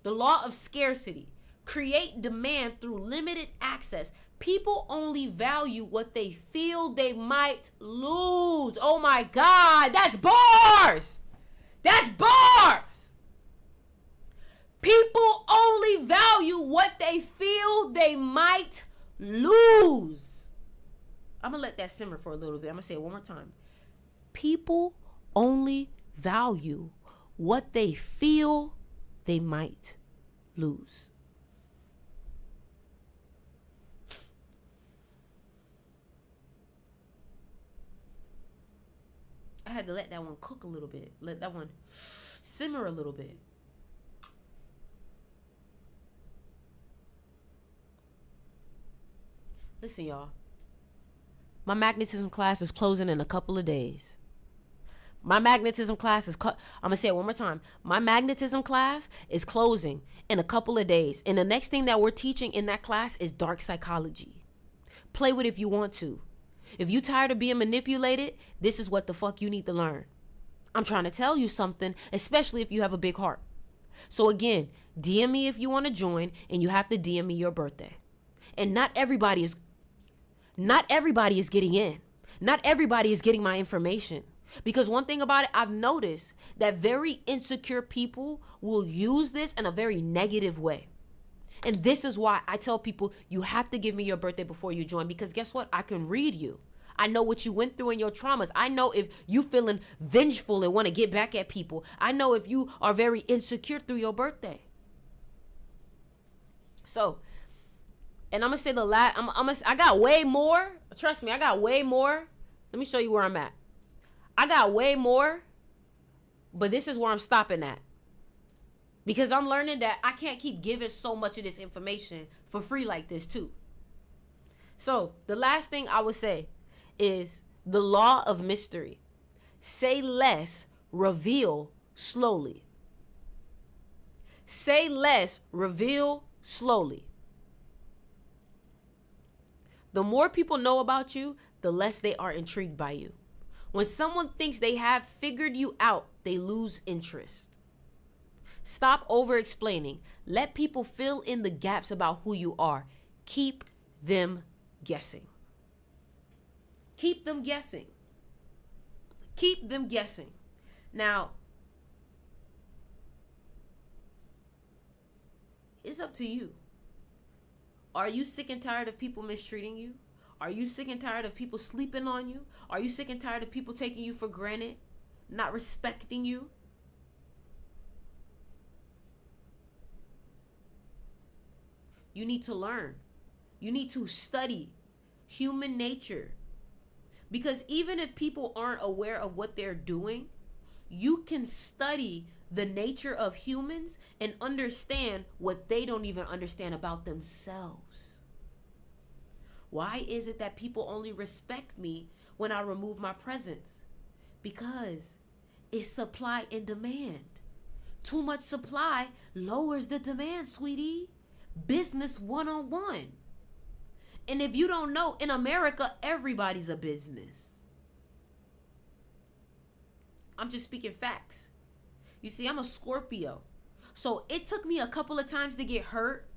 A: The law of scarcity. Create demand through limited access. People only value what they feel they might lose. Oh my God, that's bars. That's bars. People only value what they feel they might lose. I'm going to let that simmer for a little bit. I'm going to say it one more time. People only value what they feel they might lose. I had to let that one cook a little bit. Let that one simmer a little bit. Listen, y'all. My magnetism class is closing in a couple of days. My magnetism class is, I'm going to say it one more time. My magnetism class is closing in a couple of days. And the next thing that we're teaching in that class is dark psychology. Play with it if you want to. If you tired of being manipulated, this is what the fuck you need to learn. I'm trying to tell you something, especially if you have a big heart. So again, DM me if you want to join, and you have to DM me your birthday. And not everybody is getting in. Not everybody is getting my information. Because one thing about it, I've noticed that very insecure people will use this in a very negative way. And this is why I tell people, you have to give me your birthday before you join. Because guess what? I can read you. I know what you went through in your traumas. I know if you feeling vengeful and want to get back at people. I know if you are very insecure through your birthday. So, and I'm going to say the last, I got way more. Trust me, I got way more. Let me show you where I'm at. I got way more, but this is where I'm stopping at. Because I'm learning that I can't keep giving so much of this information for free like this too. So the last thing I would say is the law of mystery. Say less, reveal slowly. Say less, reveal slowly. The more people know about you, the less they are intrigued by you. When someone thinks they have figured you out, they lose interest. Stop over-explaining. Let people fill in the gaps about who you are. Keep them guessing. Keep them guessing. Keep them guessing. Now, It's up to you. Are you sick and tired of people mistreating you? Are you sick and tired of people sleeping on you? Are you sick and tired of people taking you for granted, not respecting you? You need to learn. You need to study human nature. Because even if people aren't aware of what they're doing, you can study the nature of humans and understand what they don't even understand about themselves. Why is it that people only respect me when I remove my presence? Because it's supply and demand. Too much supply lowers the demand, sweetie. Business 101. And if you don't know, in America, everybody's a business. I'm just speaking facts. You see, I'm a Scorpio. So it took me a couple of times to get hurt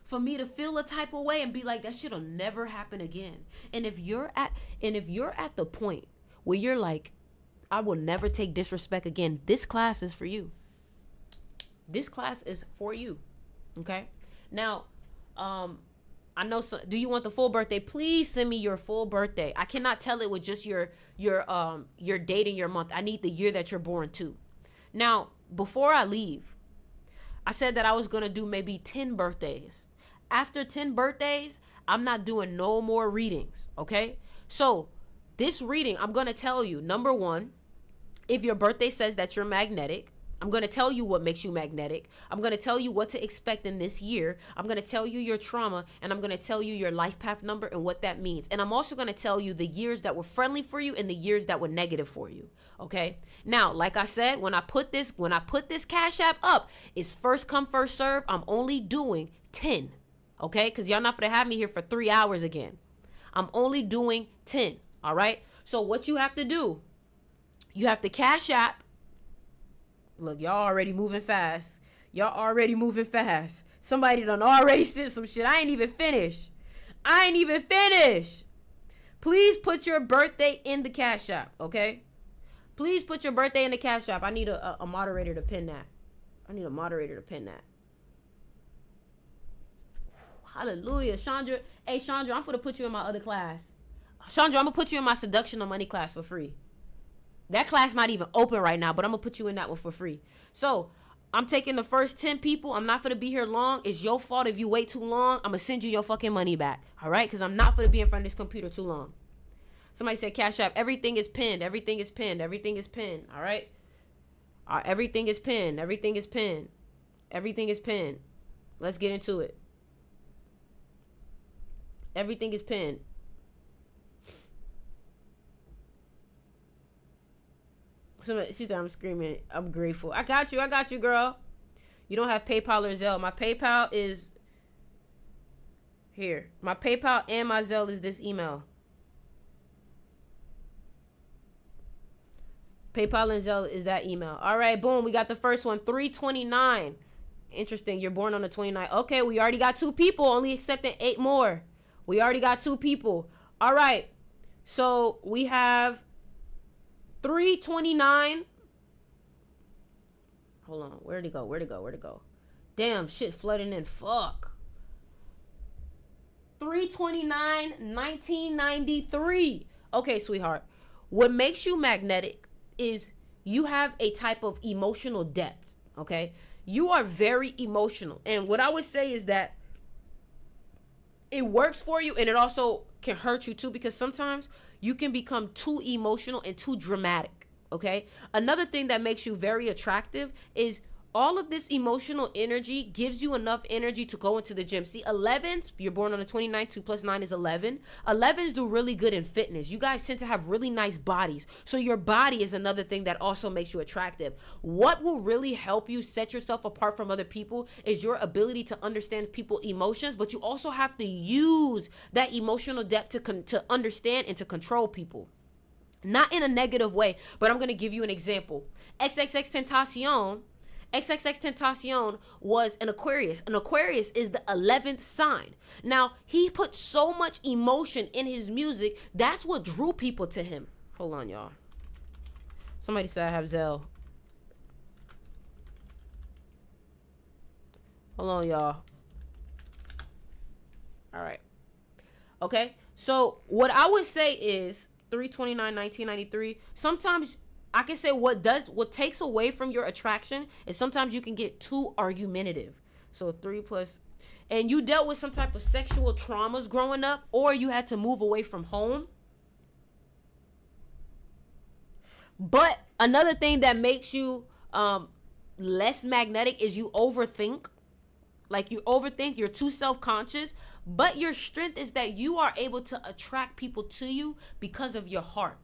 A: for me to feel a type of way and be like, that shit'll never happen again. And if you're at the point where you're like, I will never take disrespect again, this class is for you. This class is for you. Okay? Now, I know. Do you want the full birthday? Please send me your full birthday. I cannot tell it with just your date and your month. I need the year that you're born too. Now, before I leave, I said that I was gonna do maybe 10 birthdays. After 10 birthdays, I'm not doing no more readings. Okay? So this reading, I'm gonna tell you, number one, if your birthday says that you're magnetic, I'm going to tell you what makes you magnetic. I'm going to tell you what to expect in this year. I'm going to tell you your trauma, and I'm going to tell you your life path number and what that means. And I'm also going to tell you the years that were friendly for you and the years that were negative for you. Okay? Now, like I said, when I put this Cash App up, it's first come, first serve. I'm only doing 10. Okay? Because y'all not going to have me here for 3 hours again. I'm only doing 10. All right? So what you have to do, you have to Cash App. Look, y'all already moving fast. Somebody done already said some shit. I ain't even finished. Please put your birthday in the Cash App, okay? Please put your birthday in the Cash App. I need a moderator to pin that. Hallelujah. Chandra. Hey, Chandra, I'm going to put you in my other class. Chandra, I'm going to put you in my seduction or money class for free. That class not even open right now, but I'm going to put you in that one for free. So, I'm taking the first 10 people. I'm not going to be here long. It's your fault if you wait too long. I'm going to send you your fucking money back. All right? Because I'm not going to be in front of this computer too long. Somebody said Cash App. Everything is pinned. All right? Everything is pinned. Let's get into it. Everything is pinned. She said, I'm screaming. I'm grateful. I got you, girl. You don't have PayPal or Zelle. My PayPal is here. My PayPal and my Zelle is this email. PayPal and Zelle is that email. All right, boom. We got the first one, 329. Interesting. You're born on the 29th. Okay, we already got 2 people. Only accepting 8 more. We already got 2 people. All right. So we have 329. Hold on. Where'd it go? Damn, shit flooding in. Fuck. 329, 1993. Okay, sweetheart. What makes you magnetic is you have a type of emotional depth. Okay? You are very emotional. And what I would say is that it works for you, and it also can hurt you too, because sometimes you can become too emotional and too dramatic, okay? Another thing that makes you very attractive is all of this emotional energy gives you enough energy to go into the gym. See, 11s, you're born on the 29th, 2 plus 9 is 11. 11s do really good in fitness. You guys tend to have really nice bodies. So your body is another thing that also makes you attractive. What will really help you set yourself apart from other people is your ability to understand people's emotions, but you also have to use that emotional depth to understand and to control people. Not in a negative way, but I'm going to give you an example. XXXTentacion was an Aquarius. An Aquarius is the 11th sign. Now, he put so much emotion in his music. That's what drew people to him. Hold on, y'all. Somebody said I have Zelle. Hold on, y'all. All right. Okay. So what I would say is 3/29/1993. Sometimes I can say what takes away from your attraction is sometimes you can get too argumentative. So 3 plus, and you dealt with some type of sexual traumas growing up, or you had to move away from home. But another thing that makes you less magnetic is you overthink. Like you overthink, you're too self-conscious, but your strength is that you are able to attract people to you because of your heart.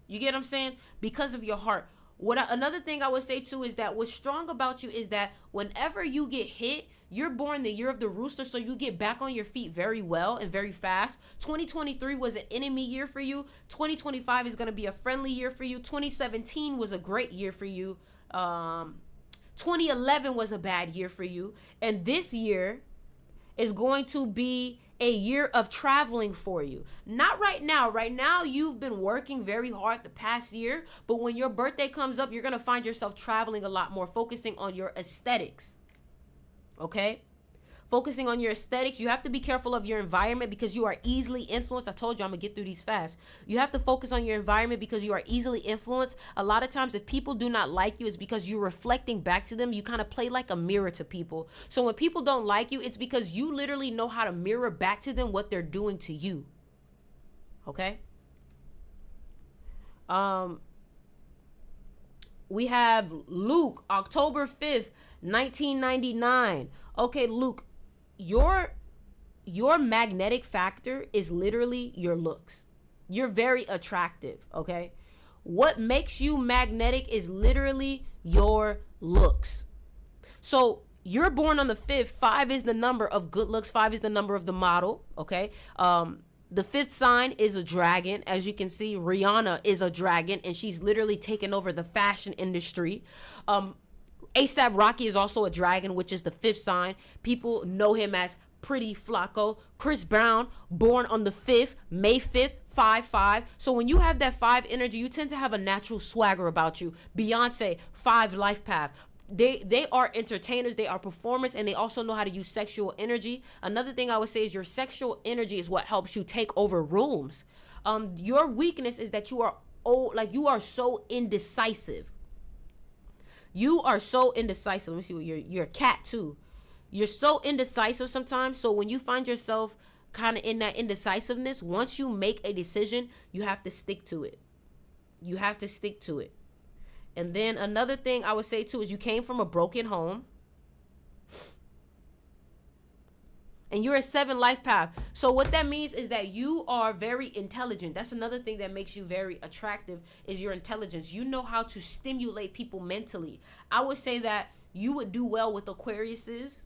A: You get what I'm saying? Because of your heart. Another thing I would say too is that what's strong about you is that whenever you get hit, you're born the year of the rooster, so you get back on your feet very well and very fast. 2023 was an enemy year for you. 2025 is going to be a friendly year for you. 2017 was a great year for you. 2011 was a bad year for you. And this year is going to be a year of traveling for you. Not right now. Right now, you've been working very hard the past year, but when your birthday comes up, you're going to find yourself traveling a lot more, focusing on your aesthetics. Okay? Focusing on your aesthetics. You have to be careful of your environment because you are easily influenced. I told you I'm going to get through these fast. You have to focus on your environment because you are easily influenced. A lot of times if people do not like you, it's because you're reflecting back to them. You kind of play like a mirror to people. So when people don't like you, it's because you literally know how to mirror back to them what they're doing to you. Okay? We have Luke, October 5th, 1999. Okay, Luke, your magnetic factor is literally your looks. You're very attractive, okay? What makes you magnetic is literally your looks. So you're born on the 5th. 5 is the number of good looks. 5 is the number of the model, okay? The 5th sign is a dragon. As you can see, Rihanna is a dragon, and she's literally taken over the fashion industry. A$AP Rocky is also a dragon, which is the 5th sign. People know him as Pretty Flacco. Chris Brown, born on the 5th, May 5th, 5-5. So when you have that 5 energy, you tend to have a natural swagger about you. Beyonce, 5 life path. They are entertainers, they are performers, and they also know how to use sexual energy. Another thing I would say is your sexual energy is what helps you take over rooms. Your weakness is that you are so indecisive. You are so indecisive. Let me see what you're a cat too. You're so indecisive sometimes. So when you find yourself kind of in that indecisiveness, once you make a decision, you have to stick to it. You have to stick to it. And then another thing I would say too is you came from a broken home. And you're a 7 life path. So what that means is that you are very intelligent. That's another thing that makes you very attractive is your intelligence. You know how to stimulate people mentally. I would say that you would do well with Aquariuses.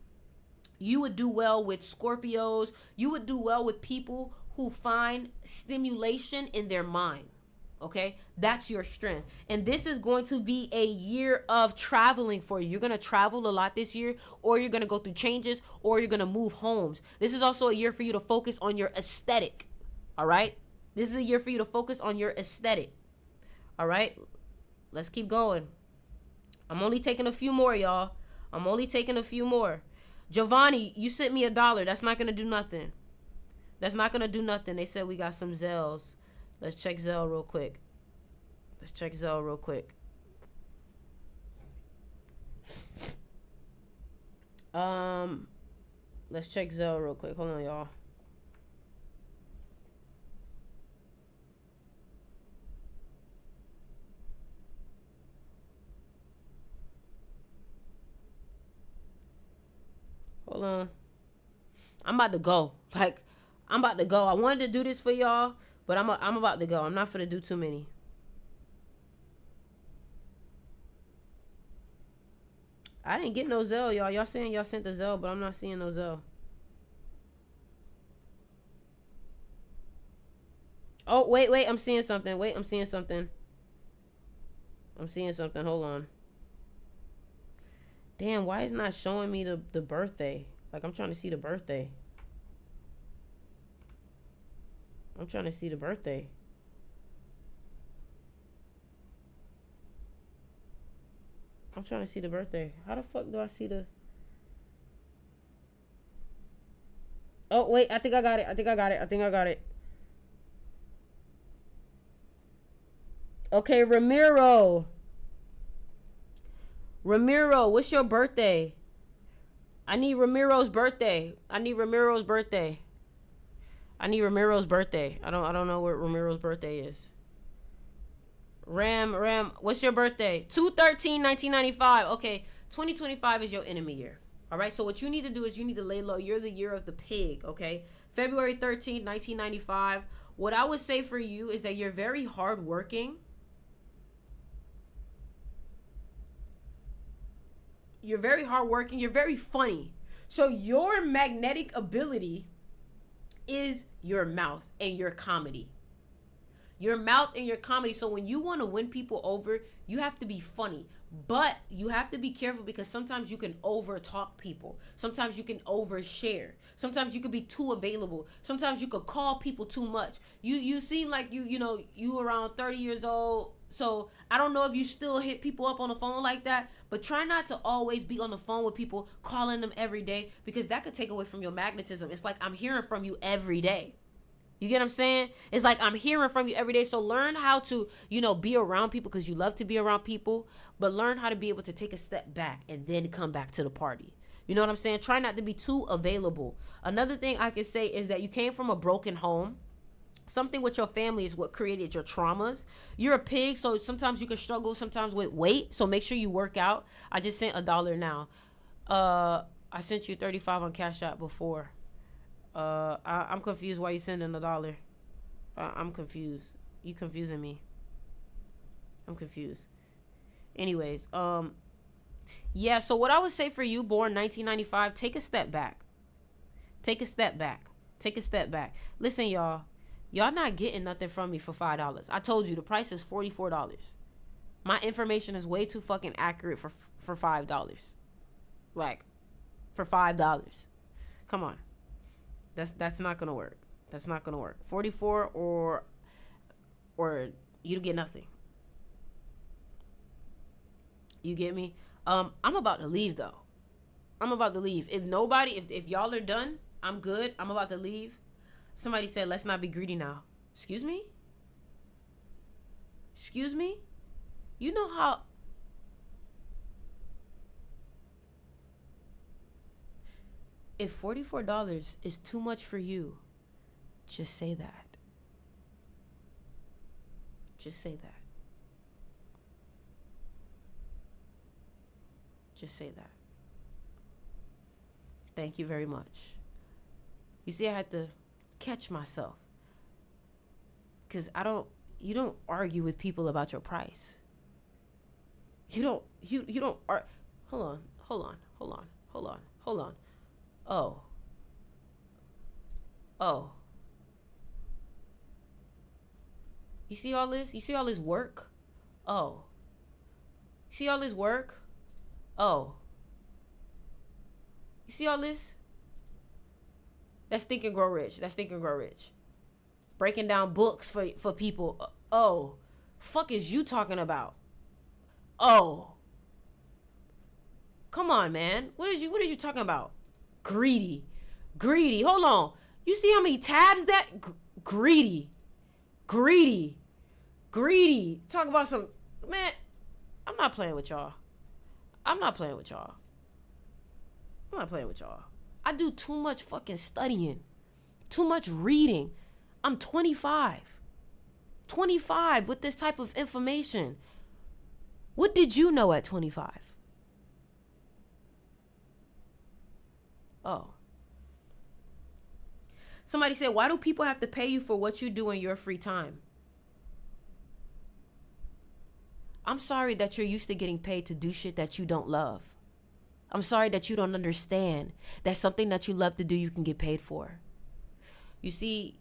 A: You would do well with Scorpios. You would do well with people who find stimulation in their mind. Okay, that's your strength. And this is going to be a year of traveling for you. You're going to travel a lot this year, or you're going to go through changes, or you're going to move homes. This is also a year for you to focus on your aesthetic. All right, this is a year for you to focus on your aesthetic. All right, let's keep going. I'm only taking a few more, y'all. I'm only taking a few more. Giovanni, you sent me $1. That's not going to do nothing. That's not going to do nothing. They said we got some Zells. Let's check Zelle real quick. Let's check Zelle real quick. Let's check Zelle real quick. Hold on, y'all. Hold on. I'm about to go. I'm about to go. I wanted to do this for y'all, but I'm about to go. I'm not finna do too many. I didn't get no Zelle, y'all. Y'all saying y'all sent the Zelle, but I'm not seeing no Zelle. Oh, wait. I'm seeing something. Wait, I'm seeing something. Hold on. Damn, why is it not showing me the birthday? Like, I'm trying to see the birthday. I'm trying to see the birthday. I'm trying to see the birthday. How the fuck do I see the... Oh, wait. I think I got it. Okay, Ramiro. Ramiro, what's your birthday? I need Ramiro's birthday. I don't know what Ramiro's birthday is. Ram, what's your birthday? 2/13/1995. Okay, 2025 is your enemy year. All right, so what you need to do is you need to lay low. You're the year of the pig, okay? February 13th, 1995. What I would say for you is that you're very hardworking. You're very hardworking. You're very funny. So your magnetic ability is your mouth and your comedy. Your mouth and your comedy. So when you want to win people over, you have to be funny. But you have to be careful because sometimes you can over talk people. Sometimes you can overshare. Sometimes you could be too available. Sometimes you could call people too much. You seem like you around 30 years old. So I don't know if you still hit people up on the phone like that, but try not to always be on the phone with people, calling them every day, because that could take away from your magnetism. It's like I'm hearing from you every day. You get what I'm saying? It's like I'm hearing from you every day. So learn how to, be around people because you love to be around people, but learn how to be able to take a step back and then come back to the party. You know what I'm saying? Try not to be too available. Another thing I can say is that you came from a broken home. Something with your family is what created your traumas. You're a pig, so sometimes you can struggle sometimes with weight. So make sure you work out. I just sent $1 now. I sent you 35 on Cash App before. I'm confused why you sending $1. I'm confused. You confusing me. I'm confused. Anyways, yeah, so what I would say for you, born 1995, take a step back. Take a step back. Listen, y'all not getting nothing from me for $5. I told you the price is $44. My information is way too fucking accurate for $5. Like, for $5. Come on. That's not gonna work. 44 or you get nothing. You get me? I'm about to leave though. If y'all are done, I'm good. I'm about to leave. Somebody said, let's not be greedy now. Excuse me? You know how... If $44 is too much for you, just say that. Just say that. Thank you very much. You see, I had to catch myself. Because you don't argue with people about your price. You don't hold on. Oh. You see all this? Work? Oh. You see all this work? Oh. You see all this? That's Think and Grow Rich. Breaking down books for people. Oh. Fuck is you talking about? Oh. Come on, man. What are you talking about? Greedy. Hold on. You see how many tabs that? Greedy. Talk about some... Man, I'm not playing with y'all. I do too much fucking studying. Too much reading. I'm 25 with this type of information. What did you know at 25? Oh. Somebody said, why do people have to pay you for what you do in your free time? I'm sorry that you're used to getting paid to do shit that you don't love. I'm sorry that you don't understand that something that you love to do, you can get paid for. You see,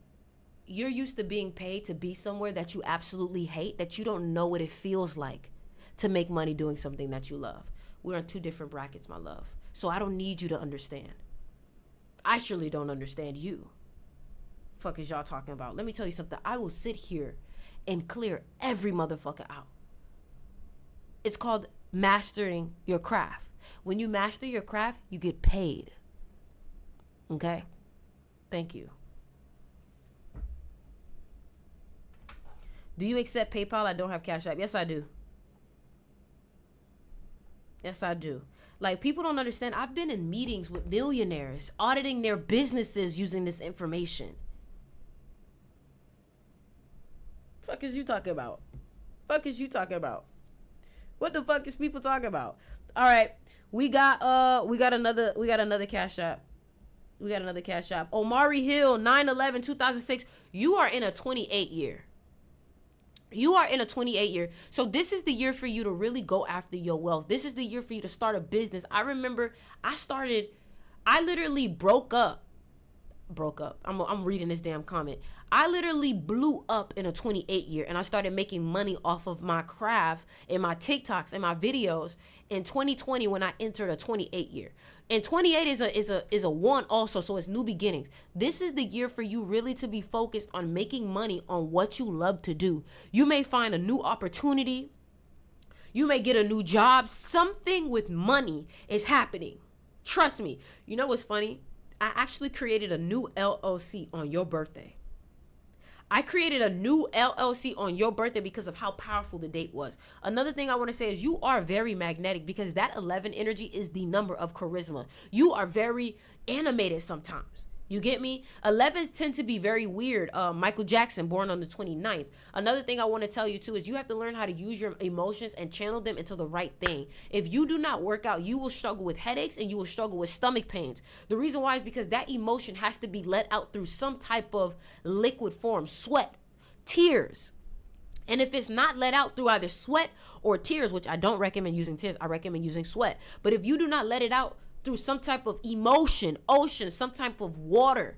A: you're used to being paid to be somewhere that you absolutely hate, that you don't know what it feels like to make money doing something that you love. We're on two different brackets, my love. So I don't need you to understand. I surely don't understand you. Fuck is y'all talking about? Let me tell you something. I will sit here and clear every motherfucker out. It's called mastering your craft. When you master your craft, you get paid. Okay? Thank you. Do you accept PayPal? I don't have Cash App. Yes, I do. Yes, I do. Like, people don't understand. I've been in meetings with millionaires, auditing their businesses using this information. Fuck is you talking about? Fuck is you talking about? What the fuck is people talking about? All right, we got another Cash App. We got another Cash App. Omari Hill, 9/11/2006. You are in a 28 year. You are in a 28 year. So this is the year for you to really go after your wealth. This is the year for you to start a business. I remember I literally broke up. I'm reading this damn comment. I literally blew up in a 28 year, and I started making money off of my craft and my TikToks and my videos in 2020 when I entered a 28 year. And 28 is a one also, so it's new beginnings. This is the year for you really to be focused on making money on what you love to do. You may find a new opportunity. You may get a new job. Something with money is happening. Trust me. You know what's funny? I actually created a new LLC on your birthday. I created a new LLC on your birthday because of how powerful the date was. Another thing I want to say is you are very magnetic because that 11 energy is the number of charisma. You are very animated sometimes. You get me? 11s tend to be very weird. Michael Jackson, born on the 29th. Another thing I want to tell you too is you have to learn how to use your emotions and channel them into the right thing. If you do not work out, you will struggle with headaches and you will struggle with stomach pains. The reason why is because that emotion has to be let out through some type of liquid form, sweat, tears. And if it's not let out through either sweat or tears, which I don't recommend using tears, I recommend using sweat. But if you do not let it out through some type of emotion, ocean, some type of water,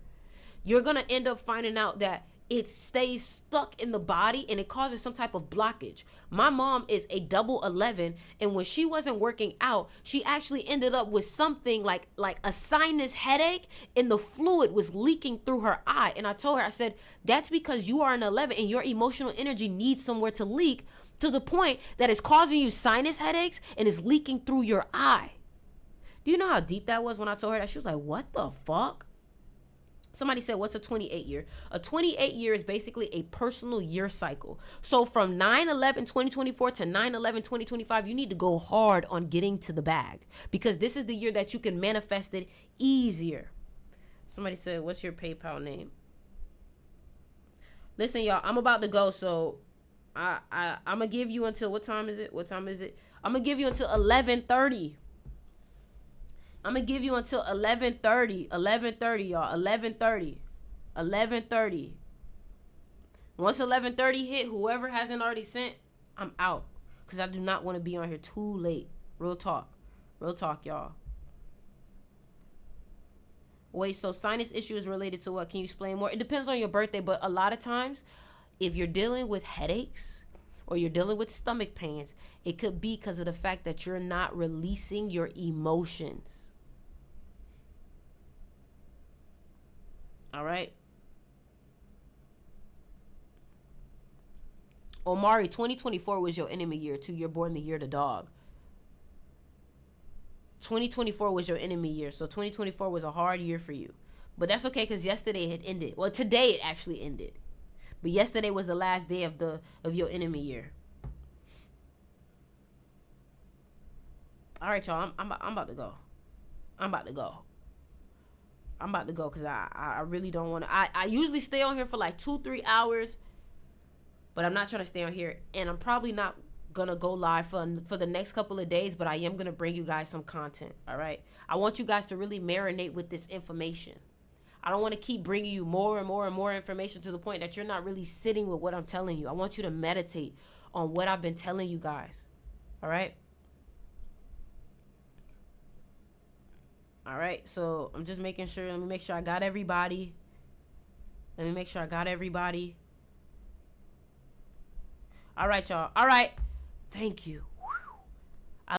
A: you're going to end up finding out that it stays stuck in the body and it causes some type of blockage. My mom is a double 11, and when she wasn't working out, she actually ended up with something like a sinus headache, and the fluid was leaking through her eye. And I told her, I said, that's because you are an 11 and your emotional energy needs somewhere to leak, to the point that it's causing you sinus headaches and is leaking through your eye. Do you know how deep that was when I told her that? She was like, what the fuck? Somebody said, what's a 28 year? A 28 year is basically a personal year cycle. So from 9/11/2024 to 9/11/2025, you need to go hard on getting to the bag, because this is the year that you can manifest it easier. Somebody said, what's your PayPal name? Listen, y'all, I'm about to go, so I'm going to give you until, what time is it? I'm going to give you until 11:30. I'm going to give you until 11:30. 11:30, y'all. 11:30. 11:30. Once 11:30 hit, whoever hasn't already sent, I'm out. Because I do not want to be on here too late. Real talk. Real talk, y'all. Wait, so sinus issue is related to what? Can you explain more? It depends on your birthday, but a lot of times, if you're dealing with headaches or you're dealing with stomach pains, it could be because of the fact that you're not releasing your emotions. All right. Omari, 2024 was your enemy year too. You're born the year of the dog. 2024 was your enemy year. So 2024 was a hard year for you. But that's okay, because yesterday had ended. Well, today it actually ended. But yesterday was the last day of your enemy year. All right, y'all. I'm about to go. I'm about to go because I really don't want to. I usually stay on here for like 2-3 hours, but I'm not trying to stay on here, and I'm probably not gonna go live for the next couple of days, but I am gonna bring you guys some content. All right, I want you guys to really marinate with this information. I don't want to keep bringing you more and more and more information to the point that you're not really sitting with what I'm telling you. I want you to meditate on what I've been telling you guys. All right. All right, so I'm just making sure. Let me make sure I got everybody. All right, y'all. All right. Thank you.